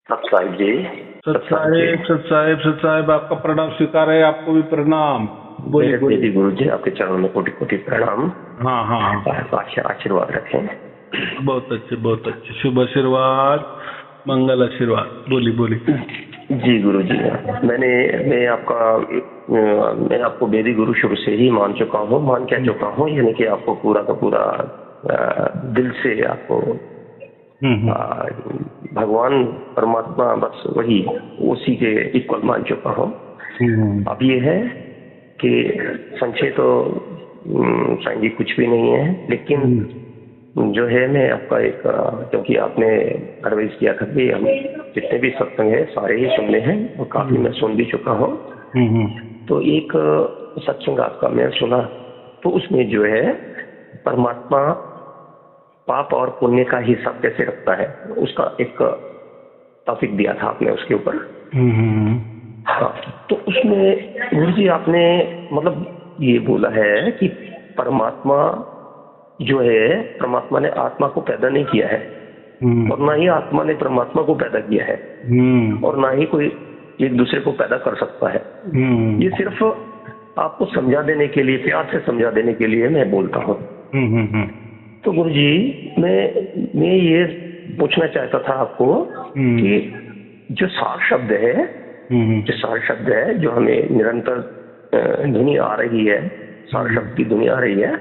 सत साहिब जी। सत साहेब आपका प्रणाम स्वीकार है। आपको भी प्रणाम। बोलिए बोलिए। गुरु जी आपके चरणों में कोटि कोटि प्रणाम। हाँ हाँ हाँ, आशीर्वाद रखें। बहुत अच्छे शुभ आशीर्वाद, मंगल आशीर्वाद। बोलिए बोलिए। जी गुरु जी, मैं आपको वेदी गुरु शुरू से ही मान कह चुका हूँ, यानी कि आपको पूरा का पूरा दिल से आपको भगवान परमात्मा बस वही उसी के इक्वल मान चुका हूँ। अब ये है कि संशय तो साईं जी कुछ भी नहीं है, लेकिन जो है मैं आपका एक, क्योंकि आपने एडवाइस किया था कि हम जितने भी सत्संग है सारे ही सुनने हैं और काफी मैं सुन भी चुका हूँ। तो एक सत्संग आपका मैं सुना, तो उसमें जो है परमात्मा पाप और पुण्य का हिसाब कैसे रखता है उसका एक टॉपिक दिया था आपने उसके ऊपर। हाँ, तो उसमें गुरु जी आपने मतलब ये बोला है कि परमात्मा जो है, परमात्मा ने आत्मा को पैदा नहीं किया है और ना ही आत्मा ने परमात्मा को पैदा किया है और ना ही कोई एक दूसरे को पैदा कर सकता है। ये सिर्फ आपको समझा देने के लिए, प्यार से समझा देने के लिए मैं बोलता हूँ। तो गुरु जी मैं ये पूछना चाहता था आपको कि जो सार शब्द है जो हमें निरंतर ध्वनि आ रही है, सार शब्द की ध्वनि आ रही है,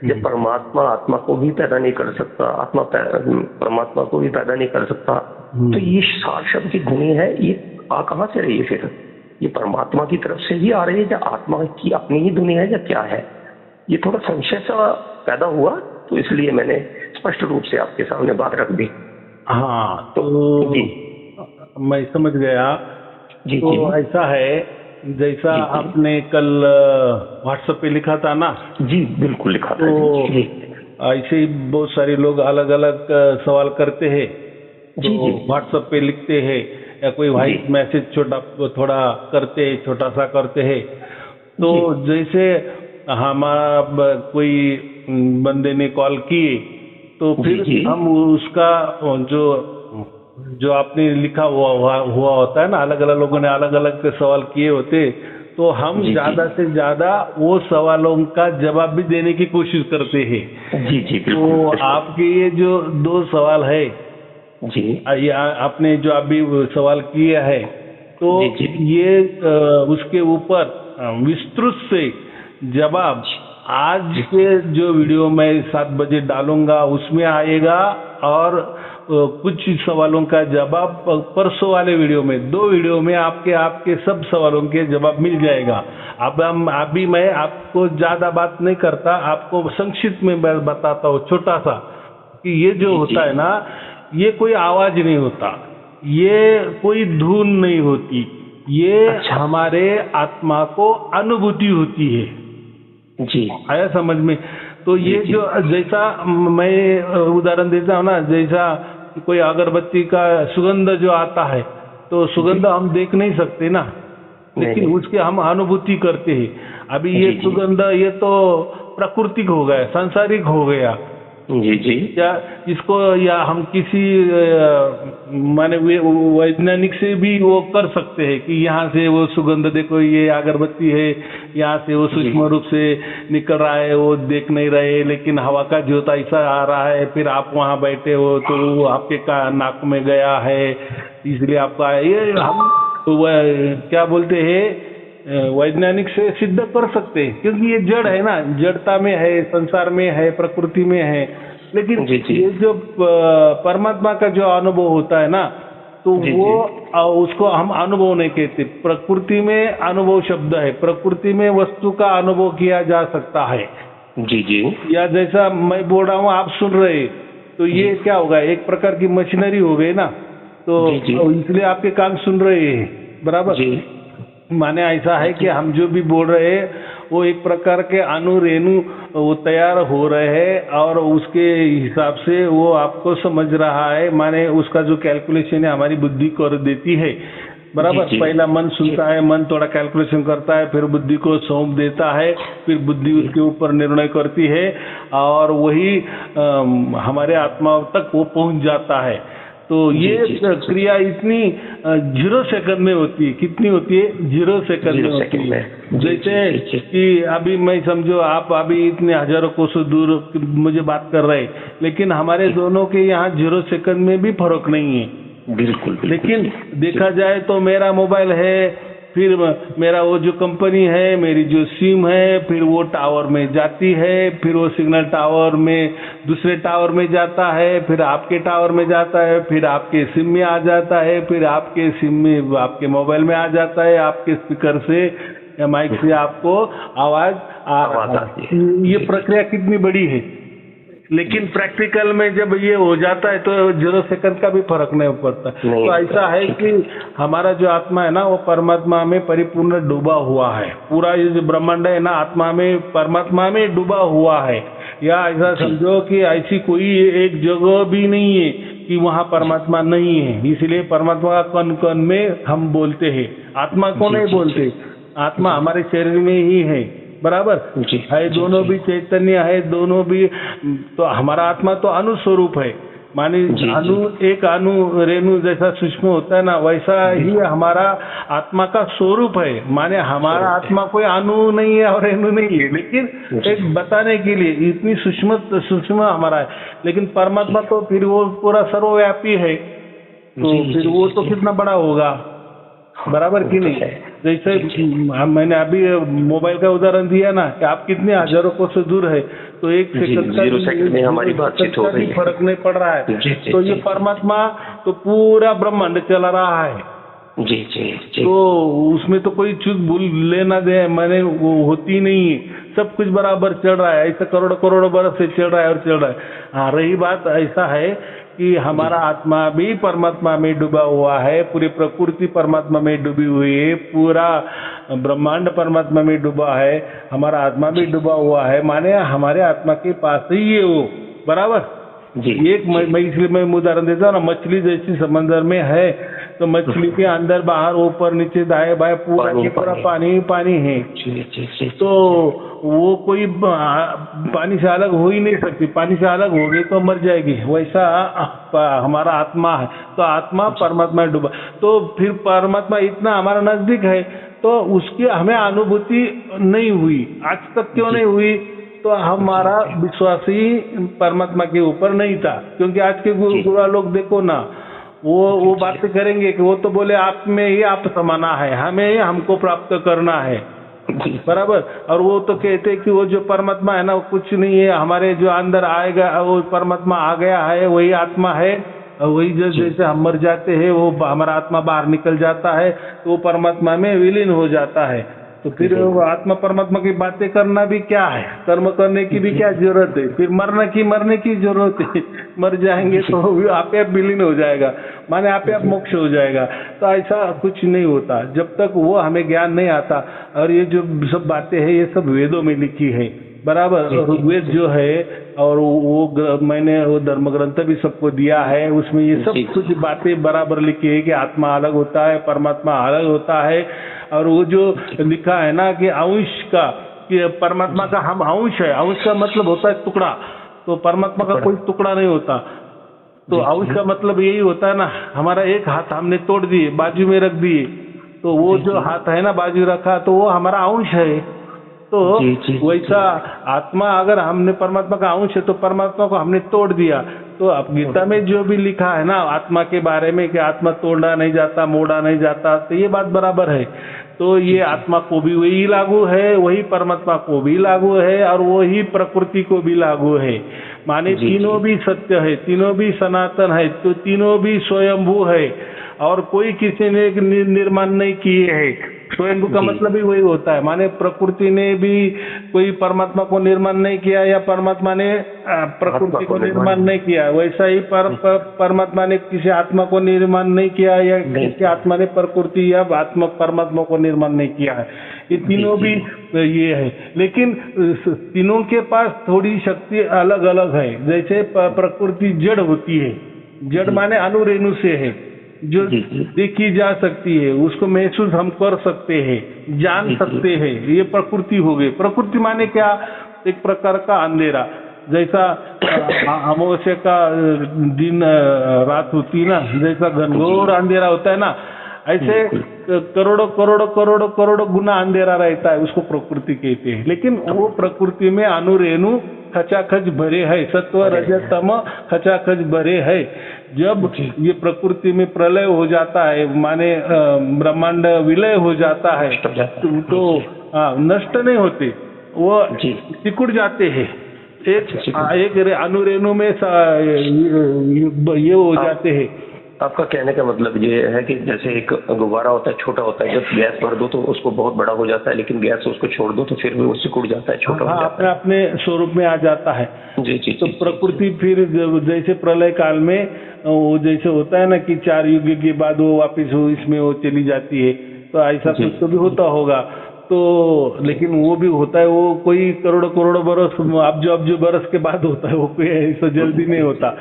जब परमात्मा आत्मा को भी पैदा नहीं कर सकता, आत्मा परमात्मा को भी पैदा नहीं कर सकता, तो ये सार शब्द की ध्वनि है, ये कहाँ से रही है? फिर ये परमात्मा की तरफ से ही आ रही है या आत्मा की अपनी ही ध्वनि है या क्या है? ये थोड़ा संशय सा पैदा हुआ, तो इसलिए मैंने स्पष्ट रूप से आपके सामने बात रख दी। हाँ, तो जी मैं समझ गया। जी तो जी ऐसा है, जैसा जी, आपने कल व्हाट्सएप पे लिखा था ना? जी बिल्कुल लिखा था। तो जी ऐसे ही बहुत सारे लोग अलग अलग सवाल करते हैं, जी तो जी व्हाट्सएप पे लिखते हैं या कोई वॉइस मैसेज थोड़ा करते, छोटा सा करते हैं। तो जैसे हमारा कोई बंदे ने कॉल किए, तो फिर हम उसका जो आपने लिखा हुआ होता है ना, अलग अलग लोगों ने अलग अलग सवाल किए होते, तो हम ज्यादा से ज्यादा वो सवालों का जवाब भी देने की कोशिश करते हैं। जी जी तो आपके ये जो 2 सवाल है जी, आपने जो अभी सवाल किया है, तो ये उसके ऊपर विस्तृत से जवाब आज के जो वीडियो में 7 बजे डालूंगा उसमें आएगा, और कुछ सवालों का जवाब परसों वाले वीडियो में, 2 वीडियो में आपके सब सवालों के जवाब मिल जाएगा। अब अभी मैं आपको ज्यादा बात नहीं करता, आपको संक्षिप्त में बताता हूँ छोटा सा, कि ये जो होता है ना, ये कोई आवाज नहीं होता, ये कोई धुन नहीं होती, ये हमारे आत्मा को अनुभूति होती है। जी आया समझ में? तो ये जो जैसा मैं उदाहरण देता हूँ ना, जैसा कोई अगरबत्ती का सुगंध जो आता है, तो सुगंध हम देख नहीं सकते ना, लेकिन उसके हम अनुभूति करते हैं। अभी ये सुगंध ये तो प्राकृतिक हो गया, सांसारिक हो गया। जी जी, या हम किसी माने वैज्ञानिक से भी वो कर सकते हैं कि यहाँ से वो सुगंध देखो, ये अगरबत्ती है, यहाँ से वो सूक्ष्म रूप से निकल रहा है, वो देख नहीं रहे, लेकिन हवा का झोंका ऐसा आ रहा है, फिर आप वहाँ बैठे हो तो वो आपके नाक में गया है, इसलिए आपका ये हम क्या बोलते हैं, वैज्ञानिक से सिद्ध कर सकते हैं, क्योंकि ये जड़ है ना, जड़ता में है, संसार में है, प्रकृति में है। लेकिन ये जो परमात्मा का जो अनुभव होता है ना, तो वो उसको हम अनुभव नहीं कहते। प्रकृति में अनुभव शब्द है, प्रकृति में वस्तु का अनुभव किया जा सकता है। जी जी, या जैसा मैं बोल रहा हूँ आप सुन रहे, तो ये क्या होगा, एक प्रकार की मशीनरी हो गई ना, तो इसलिए आपके कान सुन रहे हैं, बराबर। माने ऐसा है कि हम जो भी बोल रहे हैं वो एक प्रकार के अणु रेणु वो तैयार हो रहे हैं, और उसके हिसाब से वो आपको समझ रहा है, माने उसका जो कैलकुलेशन है हमारी बुद्धि कर देती है, बराबर। पहला मन सुनता है, मन थोड़ा कैलकुलेशन करता है, फिर बुद्धि को सौंप देता है, फिर बुद्धि उसके ऊपर निर्णय करती है, और वही हमारे आत्मा तक वो पहुंच जाता है। तो ये क्रिया इतनी 0 सेकंड में होती है। कितनी होती है? 0 सेकंड में होती है। जैसे कि अभी मैं समझो आप अभी इतने हजारों कोसों दूर मुझे बात कर रहे हैं, लेकिन हमारे दोनों के यहाँ 0 सेकंड में भी फर्क नहीं है। बिल्कुल। लेकिन देखा जाए तो मेरा मोबाइल है, फिर मेरा वो जो कंपनी है, मेरी जो सिम है, फिर वो टावर में जाती है, फिर वो सिग्नल टावर में दूसरे टावर में जाता है, फिर आपके टावर में जाता है, फिर आपके सिम में आ जाता है, फिर आपके सिम में आपके मोबाइल में आ जाता है, आपके स्पीकर से या माइक से आपको आवाज आती है। ये प्रक्रिया कितनी बड़ी है। लेकिन प्रैक्टिकल में जब ये हो जाता है तो 0 सेकंड का भी फर्क नहीं पड़ता। तो ऐसा है कि हमारा जो आत्मा है ना, वो परमात्मा में परिपूर्ण डूबा हुआ है। पूरा ये जो ब्रह्मांड है ना, आत्मा में परमात्मा में डूबा हुआ है। या ऐसा समझो कि ऐसी कोई एक जगह भी नहीं है कि वहाँ परमात्मा नहीं है। इसलिए परमात्मा का कण कण में हम बोलते हैं, आत्मा को नहीं बोलते। आत्मा हमारे शरीर में ही है, बराबर है। दोनों भी चैतन्य है, दोनों भी। तो हमारा आत्मा तो अणु स्वरूप है। माने अणु, एक अणु रेणु जैसा सूक्ष्म होता है ना, वैसा ही हमारा आत्मा का स्वरूप है। माने हमारा आत्मा कोई अणु नहीं है और रेणु नहीं है, लेकिन एक बताने के लिए इतनी सूक्ष्म हमारा है। लेकिन परमात्मा तो फिर वो पूरा सर्वव्यापी है, तो फिर वो तो कितना बड़ा होगा, बराबर कि नहीं। जैसे मैंने अभी मोबाइल का उदाहरण दिया ना कि आप कितने हजारों कोसों दूर है, तो 1 सेकंड का 0 सेकंड में हमारी बातचीत हो रही है, फर्क नहीं पड़ रहा है। तो ये परमात्मा तो पूरा ब्रह्मांड चला रहा है। जी। तो उसमें तो कोई चूक भूल लेना दे मैंने वो होती नहीं है, सब कुछ बराबर चल रहा है। ऐसा करोड़ों बरस से चल रहा है और चल रहा है। हाँ, रही बात ऐसा है कि हमारा आत्मा भी परमात्मा में डूबा हुआ है, पूरी प्रकृति परमात्मा में डूबी हुई है, पूरा ब्रह्मांड परमात्मा में डूबा है, हमारा आत्मा भी डूबा हुआ है। माने हमारे आत्मा के पास ही है वो, बराबर जी। एक मैं इसलिए मैं उदाहरण देता हूँ ना, मछली जैसी समंदर में है, तो मछली के अंदर बाहर ऊपर नीचे दाएं बाएं पूरा पानी है। तो वो कोई पानी से अलग हो ही नहीं सकती, पानी से अलग हो गई तो मर जाएगी। वैसा हमारा आत्मा है, तो आत्मा परमात्मा डूबा। तो फिर परमात्मा इतना हमारा नजदीक है, तो उसकी हमें अनुभूति नहीं हुई आज तक। क्यों नहीं हुई? तो हमारा विश्वास ही परमात्मा के ऊपर नहीं था। क्योंकि आज के गुरु लोग देखो ना, वो बातें करेंगे कि वो तो बोले आप में ही आप समाना है, हमें हमको प्राप्त करना है, बराबर। और वो तो कहते कि वो जो परमात्मा है ना, वो कुछ नहीं है, हमारे जो अंदर आएगा वो परमात्मा आ गया है, वही आत्मा है। वही जैसे हम मर जाते हैं, वो हमारा आत्मा बाहर निकल जाता है, तो वो परमात्मा में विलीन हो जाता है। तो फिर आत्मा परमात्मा की बातें करना भी क्या है, कर्म करने की भी क्या जरूरत है, फिर मरने की जरूरत है। मर जाएंगे तो आप विलीन हो जाएगा, माने आप मोक्ष हो जाएगा। तो ऐसा कुछ नहीं होता जब तक वो हमें ज्ञान नहीं आता। और ये जो सब बातें हैं, ये सब वेदों में लिखी है, बराबर। ऋग्वेद जो है और वो मैंने वो धर्म ग्रंथ भी सबको दिया है, उसमें ये सब कुछ बातें बराबर लिखी है कि आत्मा अलग होता है, परमात्मा अलग होता है। और वो जो लिखा है ना कि अंश का, कि परमात्मा का हम अंश है, अंश का मतलब होता है टुकड़ा, तो परमात्मा का कोई टुकड़ा नहीं होता। तो अंश का मतलब यही होता है ना, हमारा एक हाथ हमने तोड़ दिए, बाजू में रख दिए, तो वो जो हाथ है ना बाजू रखा, तो वो हमारा अंश है। तो वैसा आत्मा अगर हमने परमात्मा का अंश है, तो परमात्मा को हमने तोड़ दिया। तो अब गीता में जो भी लिखा है ना आत्मा के बारे में कि आत्मा तोड़ा नहीं जाता, मोड़ा नहीं जाता, तो ये बात बराबर है। तो ये आत्मा को भी वही लागू है, वही परमात्मा को भी लागू है, और वही प्रकृति को भी लागू है। माने तीनों भी सत्य है, तीनों भी सनातन है, तो तीनों भी स्वयंभू है, और कोई किसी ने निर्माण नहीं किए है। स्वयंभू का मतलब ही वही होता है, माने प्रकृति ने भी कोई परमात्मा को निर्माण नहीं किया, या परमात्मा ने प्रकृति को निर्माण नहीं किया। वैसा ही परमात्मा ने किसी आत्मा को निर्माण नहीं किया, या किसी आत्मा ने प्रकृति या आत्मा परमात्मा को निर्माण नहीं किया है। ये तीनों भी ये है, लेकिन तीनों के पास थोड़ी शक्ति अलग अलग है। जैसे प्रकृति जड़ होती है, जड़ माने अणु रेणु से है, जो देखी जा सकती है, उसको महसूस हम कर सकते हैं, जान सकते हैं, ये प्रकृति हो गई। प्रकृति माने क्या? एक प्रकार का अंधेरा। जैसा अमावस्या का दिन रात होती ना, जैसा घनघोर अंधेरा होता है ना, ऐसे करोड़ों करोड़ों करोड़ों करोड़ों गुना अंधेरा रहता है, उसको प्रकृति कहते हैं। लेकिन वो प्रकृति में अणुरेणु खचाखच भरे है, सत्व रजत तम खचाखच भरे है। जब ये प्रकृति में प्रलय हो जाता है, माने ब्रह्मांड विलय हो जाता है, तो नष्ट नहीं होते, वो सिकुड़ जाते हैं। एक अणुरेणु में ये हो जाते हैं। आपका कहने का मतलब ये है कि जैसे एक गुब्बारा होता है, छोटा होता है, जब गैस भर दो तो उसको बहुत बड़ा हो जाता है, लेकिन गैस उसको छोड़ दो तो फिर भी वो सिकुड़ जाता है, छोटा हो जाता है, अपने स्वरूप में आ जाता है। जी जी। तो प्रकृति फिर जैसे प्रलय काल में वो जैसे होता है ना कि 4 युग के बाद वो वापिस इसमें वो चली जाती है, तो ऐसा कुछ तो भी होता होगा। तो लेकिन वो भी होता है, वो कोई करोड़ों करोड़ों बरस, अब्जो बरस के बाद होता है, वो कोई ऐसा जल्दी नहीं होता,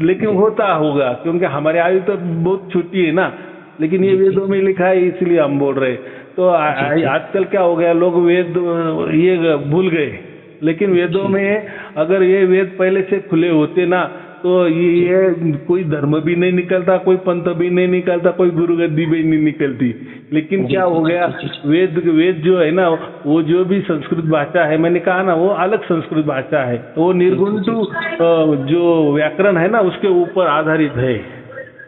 लेकिन होता होगा, क्योंकि हमारी आयु तो बहुत छोटी है ना। लेकिन ये वेदों में लिखा है, इसलिए हम बोल रहे। तो आजकल क्या हो गया, लोग वेद ये भूल गए। लेकिन वेदों में अगर ये वेद पहले से खुले होते ना, तो ये कोई धर्म भी नहीं निकलता, कोई पंथ भी नहीं निकलता, कोई गुरु गद्दी भी नहीं निकलती। लेकिन क्या हो गया, वेद जो है ना, वो जो भी संस्कृत भाषा है, मैंने कहा ना, वो अलग संस्कृत भाषा है, वो निर्गुंटू जो व्याकरण है ना, उसके ऊपर आधारित है,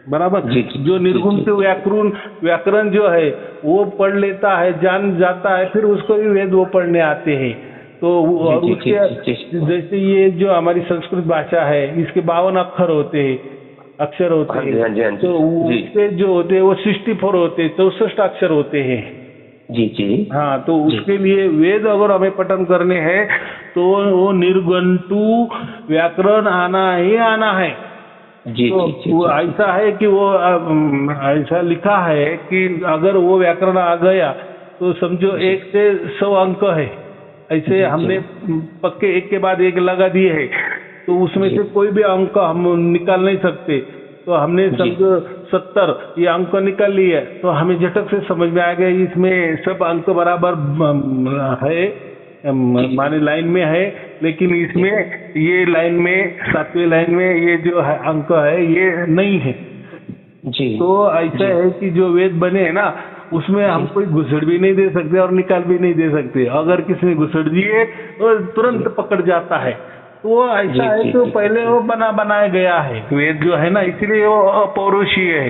बराबर। जो निर्गुंटू व्याकरण जो है वो पढ़ लेता है, जान जाता है, फिर उसको भी वेद वो पढ़ने आते हैं। तो और उसके जैसे ये जो हमारी संस्कृत भाषा है, इसके 52 अक्षर होते हैं, तो उसके जो होते हैं वो 64 होते हैं, 64 अक्षर होते हैं। जी जी। हाँ, तो उसके लिए वेद अगर हमें पठन करने हैं तो वो निर्गुंटू व्याकरण आना ही आना है। जी, तो वो ऐसा है कि वो ऐसा लिखा है कि अगर वो व्याकरण आ गया तो समझो 1 से 100 अंक है, ऐसे हमने पक्के एक के बाद एक लगा दिए है, तो उसमें से कोई भी अंक हम निकाल नहीं सकते। तो हमने समझो 70 ये अंक निकाल लिए, तो हमें झटक से समझ में आ गया इसमें सब अंक बराबर है, माने लाइन में है, लेकिन इसमें ये लाइन में 7वें लाइन में ये जो है अंक है ये नहीं है जी। तो ऐसा है कि जो वेद बने हैं ना, उसमें हम कोई घुसड़ भी नहीं दे सकते और निकाल भी नहीं दे सकते। अगर किसी ने घुसड़ दिए तो तुरंत पकड़ जाता है। तो वो ऐसा है तो पहले वो बनाया गया है वेद जो है ना, इसलिए वो अपौरुषीय है।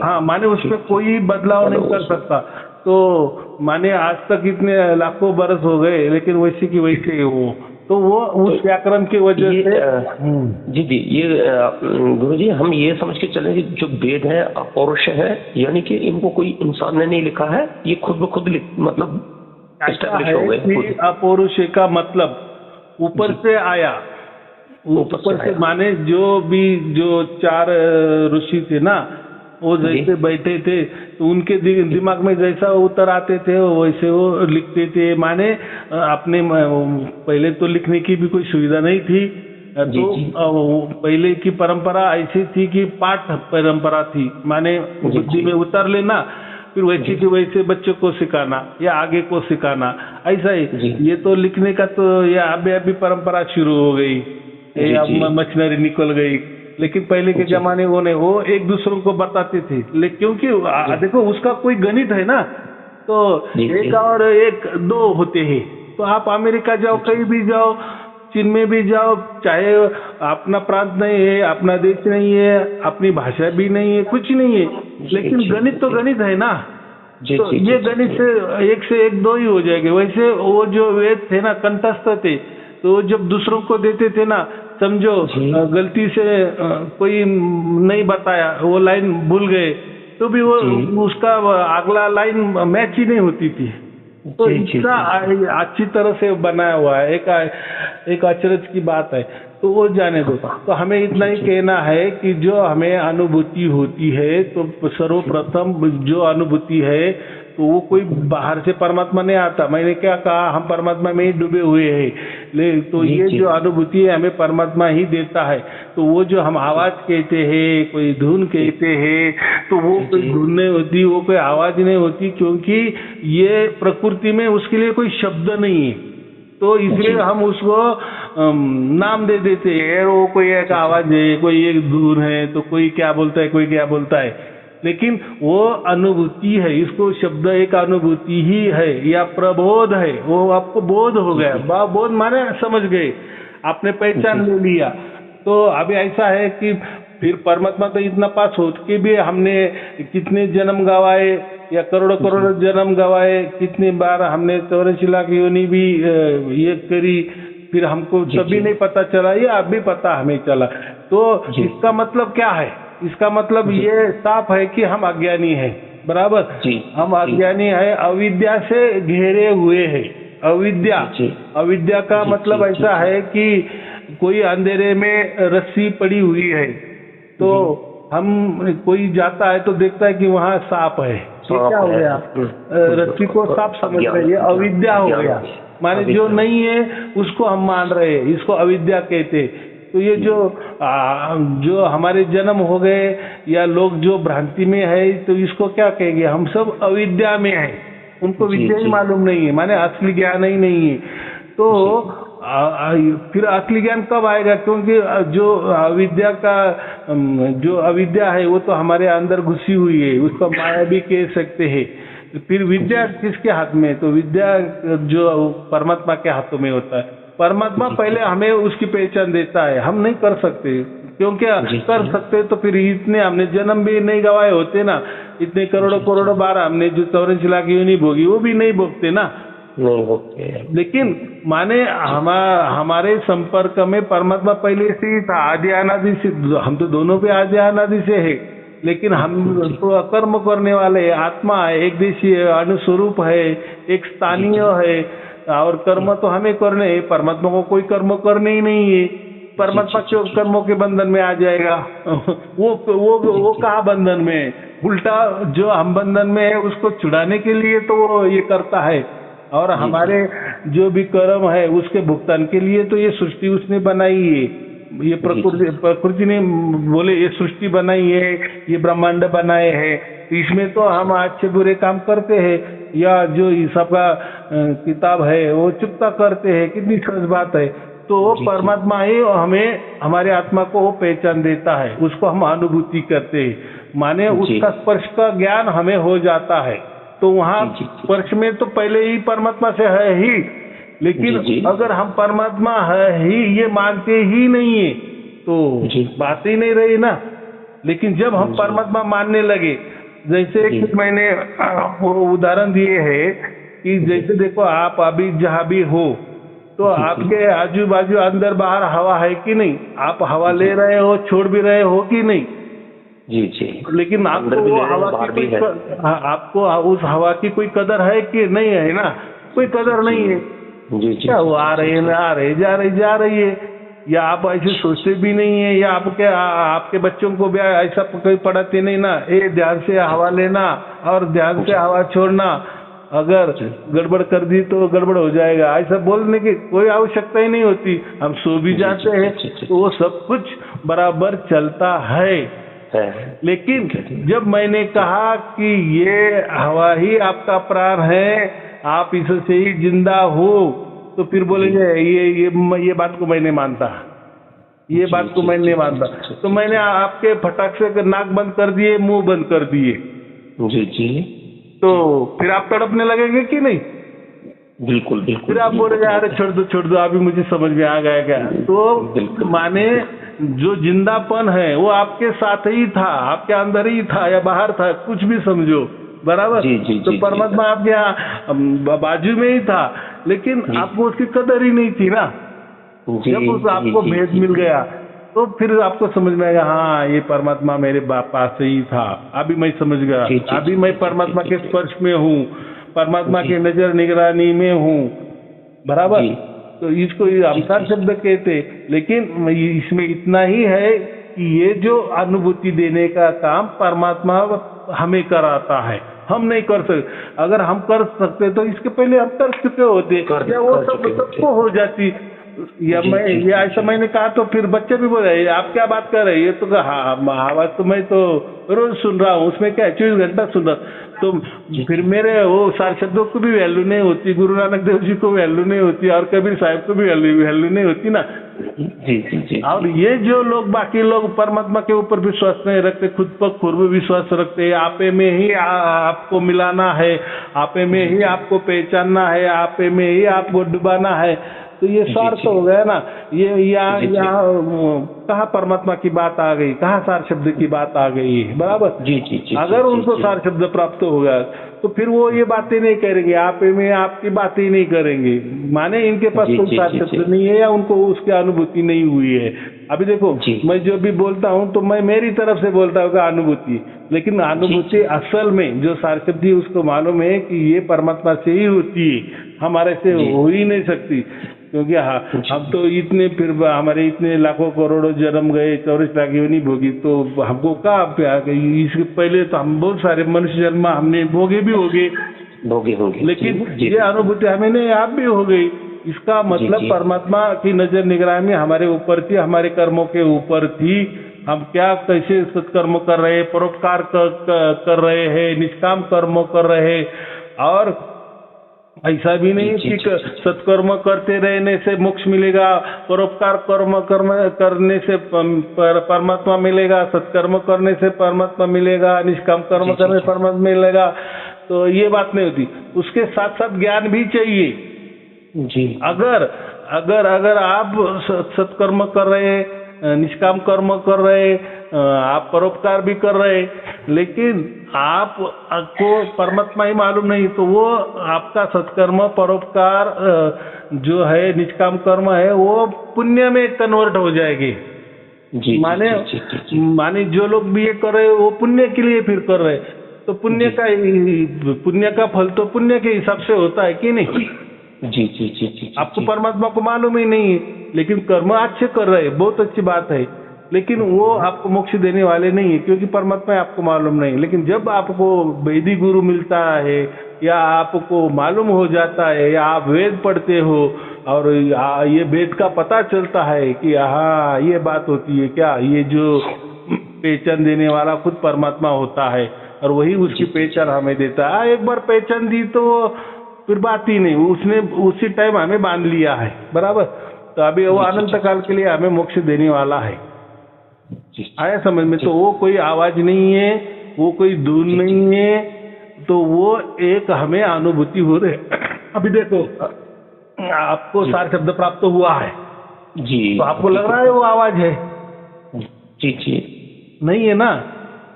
हाँ, माने उसमें कोई बदलाव नहीं कर सकता। तो माने आज तक इतने लाखों बरस हो गए, लेकिन वैसे की वैसे वो, तो वो उस व्याकरण की वजह से। जी जी, ये गुरुजी हम ये समझ के चले कि जो वेद है अपौरुष है, यानी कि इनको कोई इंसान ने नहीं लिखा है, ये खुद ब खुद मतलब एस्टैब्लिश हो गए। अपौरुष का मतलब ऊपर से आया, ऊपर से माने जो 4 ऋषि थे ना, वो जैसे बैठे थे तो उनके दिमाग में जैसा उतर आते थे वैसे वो लिखते थे। माने अपने पहले तो लिखने की भी कोई सुविधा नहीं थी, तो पहले की परंपरा ऐसी थी कि पाठ परंपरा थी, माने बुद्धि में उतर लेना, फिर वैसे की वैसे बच्चों को सिखाना या आगे को सिखाना, ऐसा ही। ये तो लिखने का तो ये अभी परंपरा शुरू हो गई, मशीनरी निकल गई। लेकिन पहले के जमाने वो एक दूसरों को बताते थे, क्योंकि देखो उसका कोई गणित है ना, तो 1 और 1 2 होते हैं। तो आप अमेरिका जाओ, कहीं भी जाओ, चीन में भी जाओ, चाहे अपना प्रांत नहीं है, अपना देश नहीं है, अपनी भाषा भी नहीं है, कुछ नहीं है, लेकिन गणित तो गणित है ना। तो ये गणित से 1 से 1 2 ही हो जाएंगे। वैसे वो जो वेद थे ना, कंठस्थ थे, तो जब दूसरों को देते थे ना, समझो गलती से कोई नहीं बताया, वो लाइन भूल गए, तो भी वो उसका अगला लाइन मैच ही नहीं होती थी। तो इतना अच्छी तरह से बनाया हुआ है, एक अचरज की बात है। तो वो जाने दो। तो हमें इतना ही कहना है कि जो हमें अनुभूति होती है, तो सर्वप्रथम जो अनुभूति है, तो वो कोई बाहर से परमात्मा नहीं आता। मैंने क्या कहा, हम परमात्मा में ही डूबे हुए हैं। तो ये जो अनुभूति है हमें परमात्मा ही देता है। तो वो जो हम आवाज कहते हैं, कोई धुन कहते हैं, तो वो कोई धुन नहीं होती, वो कोई आवाज नहीं होती, क्योंकि ये प्रकृति में उसके लिए कोई शब्द नहीं है। तो इसलिए हम उसको नाम दे देते हैं, वो कोई एक आवाज है, कोई एक धुन है, तो कोई क्या बोलता है, कोई क्या बोलता है, लेकिन वो अनुभूति है, इसको शब्द एक अनुभूति ही है या प्रबोध है, वो आपको बोध हो गया, बोध माने समझ गए, आपने पहचान ले लिया। तो अभी ऐसा है कि फिर परमात्मा तो इतना पास हो के भी हमने कितने जन्म गवाए या करोड़ों करोड़ों जन्म गवाए, कितनी बार हमने 84 लाख योनि भी ये करी, फिर हमको तभी नहीं पता चला, ये अब भी पता हमें चला। तो इसका मतलब क्या है? इसका मतलब ये साफ है कि हम अज्ञानी हैं, बराबर, हम अज्ञानी है, अविद्या से घेरे हुए हैं। अविद्या का मतलब ऐसा है कि कोई अंधेरे में रस्सी पड़ी हुई है, तो हम कोई जाता है तो देखता है कि वहाँ सांप है, क्या हो गया? रस्सी को सांप समझ रहे, ये अविद्या हो गया, माने जो नहीं है उसको हम मान रहे हैं, इसको अविद्या कहते। तो ये जो हमारे जन्म हो गए या लोग जो भ्रांति में है, तो इसको क्या कहेंगे? हम सब अविद्या में है, उनको विद्या ही मालूम नहीं है, माने असली ज्ञान ही नहीं है। तो फिर असली ज्ञान कब आएगा? क्योंकि जो अविद्या है वो तो हमारे अंदर घुसी हुई है, उसको माया भी कह सकते हैं। फिर विद्या किसके हाथ में? तो विद्या जो परमात्मा के हाथों में होता है। परमात्मा पहले हमें उसकी पहचान देता है, हम नहीं कर सकते, क्योंकि कर सकते तो फिर इतने हमने जन्म भी नहीं गवाए होते ना, इतने करोड़ों करोड़ों बार हमने जो 84 लाख योनि भोगी, वो भी नहीं भोगते ना, नहीं भोगते। लेकिन माने हमारे संपर्क में परमात्मा पहले से ही था, आदि अनादि से, हम तो दोनों पे आदि अनादि से है, लेकिन हम तो कर्म करने वाले, आत्मा है, एक देशीय अनुस्वरूप है, एक स्थानीय है, और कर्म तो हमें करने हैं, परमात्मा को कोई कर्म करने ही नहीं है। परमात्मा क्यों कर्मों के बंधन में आ जाएगा? वो कहाँ बंधन में? उल्टा जो हम बंधन में है उसको छुड़ाने के लिए तो वो ये करता है, और हमारे जो भी कर्म है उसके भुगतान के लिए तो ये सृष्टि उसने बनाई है, ये प्रकृति ने बोले ये सृष्टि बनाई है, ये ब्रह्मांड बनाए हैं, इसमें तो हम अच्छे बुरे काम करते हैं, या जो सबका किताब है वो चुकता करते हैं, कितनी सहज बात है। तो परमात्मा ही हमें, हमारे आत्मा को वो पहचान देता है, उसको हम अनुभूति करते हैं, माने उसका स्पर्श का ज्ञान हमें हो जाता है। तो वहाँ स्पर्श में तो पहले ही परमात्मा से है ही, लेकिन अगर हम परमात्मा है ही ये मानते ही नहीं है तो बात ही नहीं रही ना। लेकिन जब हम परमात्मा मानने लगे, जैसे कि मैंने वो उदाहरण दिए है कि जैसे देखो आप अभी जहाँ भी हो तो आपके आजू बाजू अंदर बाहर हवा है कि नहीं? आप हवा ले रहे हो, छोड़ भी रहे हो कि नहीं? जी। लेकिन आपको वो हवा की आपको उस हवा की कोई कदर है कि नहीं है ना? कोई कदर नहीं है। क्या वो आ रही है, आ रही, जा रही है, या आप ऐसे सोचते भी नहीं है, या आपके बच्चों को भी ऐसा कोई पढ़ाते नहीं ना, ये ध्यान से हवा लेना और ध्यान से हवा छोड़ना, अगर गड़बड़ कर दी तो गड़बड़ हो जाएगा, ऐसा बोलने की कोई आवश्यकता ही नहीं होती। हम सो भी जाते हैं तो वो सब कुछ बराबर चलता है। लेकिन जब मैंने कहा कि ये हवा ही आपका प्राण है, आप इससे ही जिंदा हो, तो फिर बोलेंगे ये बात को मैं नहीं मानता, ये बात को मैं नहीं मानता। तो मैंने आपके फटाक से नाक बंद कर दिए, मुंह बंद कर दिए, जी, तो फिर आप तड़पने लगेंगे कि नहीं? बिल्कुल। फिर आप बोलेंगे अरे छोड़ दो, अभी मुझे समझ में आ गया क्या? तो माने जो जिंदापन है वो आपके साथ ही था, आपके अंदर ही था या बाहर था, कुछ भी समझो, बराबर। तो परमात्मा आपके यहाँ बाजू में ही था, लेकिन आपको उसकी कदर ही नहीं थी ना। जब आपको भेद मिल गया तो फिर आपको समझ में आएगा, हाँ ये परमात्मा मेरे पास ही था, अभी मैं समझ गया, अभी मैं परमात्मा के स्पर्श में हूँ, परमात्मा की नजर निगरानी में हूँ, बराबर। तो इसको अवसार शब्द कहते, लेकिन इसमें इतना ही है कि ये जो अनुभूति देने का काम परमात्मा हमें कराता है, हम नहीं कर सकते। अगर हम कर सकते तो इसके पहले हम कर चुके होते, या वो सबको हो जाती। या मैं ये ऐसा मैंने कहा तो फिर बच्चे भी बोले आप क्या बात कर रहे हैं, ये तो आवाज तो मैं तो रोज सुन रहा हूँ, उसमें क्या 24 घंटा सुन रहा। तो फिर मेरे वो सारे शब्दों को भी वैल्यू नहीं होती, गुरु नानक देव जी को वैल्यू नहीं होती, और कबीर साहब को भी वैल्यू नहीं होती ना। जी जी जी। और ये जो लोग, बाकी लोग परमात्मा के ऊपर विश्वास नहीं रखते, खुद पर खुद विश्वास रखते, आपे में ही आपको मिलाना है, आपे में ही आपको पहचानना है, आपे में ही आपको डुबाना है, तो ये स्वार्थ हो गया ना। ये यहाँ कहाँ परमात्मा की बात आ गई, कहाँ सार शब्द की बात आ गई, बराबर। जी जी जी। अगर उनको सार शब्द प्राप्त होगा तो फिर वो ये बातें नहीं करेंगे, आप में आपकी बातें ही नहीं करेंगे, माने इनके पास कोई सार शब्द नहीं है या उनको उसकी अनुभूति नहीं हुई है। अभी देखो मैं जो भी बोलता हूँ तो मैं मेरी तरफ से बोलता हूँ अनुभूति, लेकिन अनुभूति असल में जो सार शब्द उसको मालूम है कि ये परमात्मा से ही होती है, हमारे से हो ही नहीं सकती। क्योंकि हम तो इतने, फिर हमारे इतने लाखों करोड़ों जन्म गए, 24 लाख योनि भोगी, तो हमको कहाँ इसके पहले तो हम बहुत सारे मनुष्य जन्म हमने भोगे भी होंगे, लेकिन ये अनुभूति हमें नहीं, आप भी हो गई। इसका मतलब परमात्मा की नजर निगरानी हमारे ऊपर थी, हमारे कर्मों के ऊपर थी, हम क्या कैसे सत्कर्म कर रहे हैं, परोपकार कर रहे हैं, निष्काम कर्म कर रहे हैं। और ऐसा भी नहीं कि सत्कर्म करते रहने से मोक्ष मिलेगा, परोपकार कर्म करने से परमात्मा मिलेगा, सत्कर्म करने से परमात्मा मिलेगा, निष्काम कर्म करने से परमात्मा मिलेगा, तो ये बात नहीं होती। उसके साथ साथ ज्ञान भी चाहिए जी। अगर आप सत्कर्म कर रहे, निष्काम कर्म कर रहे, आप परोपकार भी कर रहे, लेकिन आपको परमात्मा ही मालूम नहीं, तो वो आपका सत्कर्म, परोपकार जो है, निष्काम कर्म है, वो पुण्य में कन्वर्ट हो जाएगी जी। माने जो लोग भी ये कर रहे वो पुण्य के लिए फिर कर रहे, तो पुण्य का फल तो पुण्य के हिसाब से होता है कि नहीं जी जी जी जी। आपको परमात्मा को मालूम ही नहीं है, लेकिन कर्म अच्छे कर रहे, बहुत अच्छी बात है, लेकिन वो आपको मोक्ष देने वाले नहीं है, क्योंकि परमात्मा आपको मालूम नहीं। लेकिन जब आपको वैदिक गुरु मिलता है, या आपको मालूम हो जाता है, या आप वेद पढ़ते हो और ये वेद का पता चलता है कि हाँ ये बात होती है क्या, ये जो पहचान देने वाला खुद परमात्मा होता है, और वही उसकी पहचान हमें देता है। एक बार पहचान दी तो फिर बात ही नहीं, उसने उसी टाइम हमें बांध लिया है, बराबर। तो अभी वो अनंत काल के लिए हमें मोक्ष देने वाला है, आया समझ में। तो वो कोई आवाज नहीं है, वो कोई धुन नहीं है, तो वो एक हमें अनुभूति हो रही। अभी देखो आपको सार शब्द प्राप्त हुआ है जी, तो आपको लग रहा है वो आवाज है जी जी, नहीं है ना,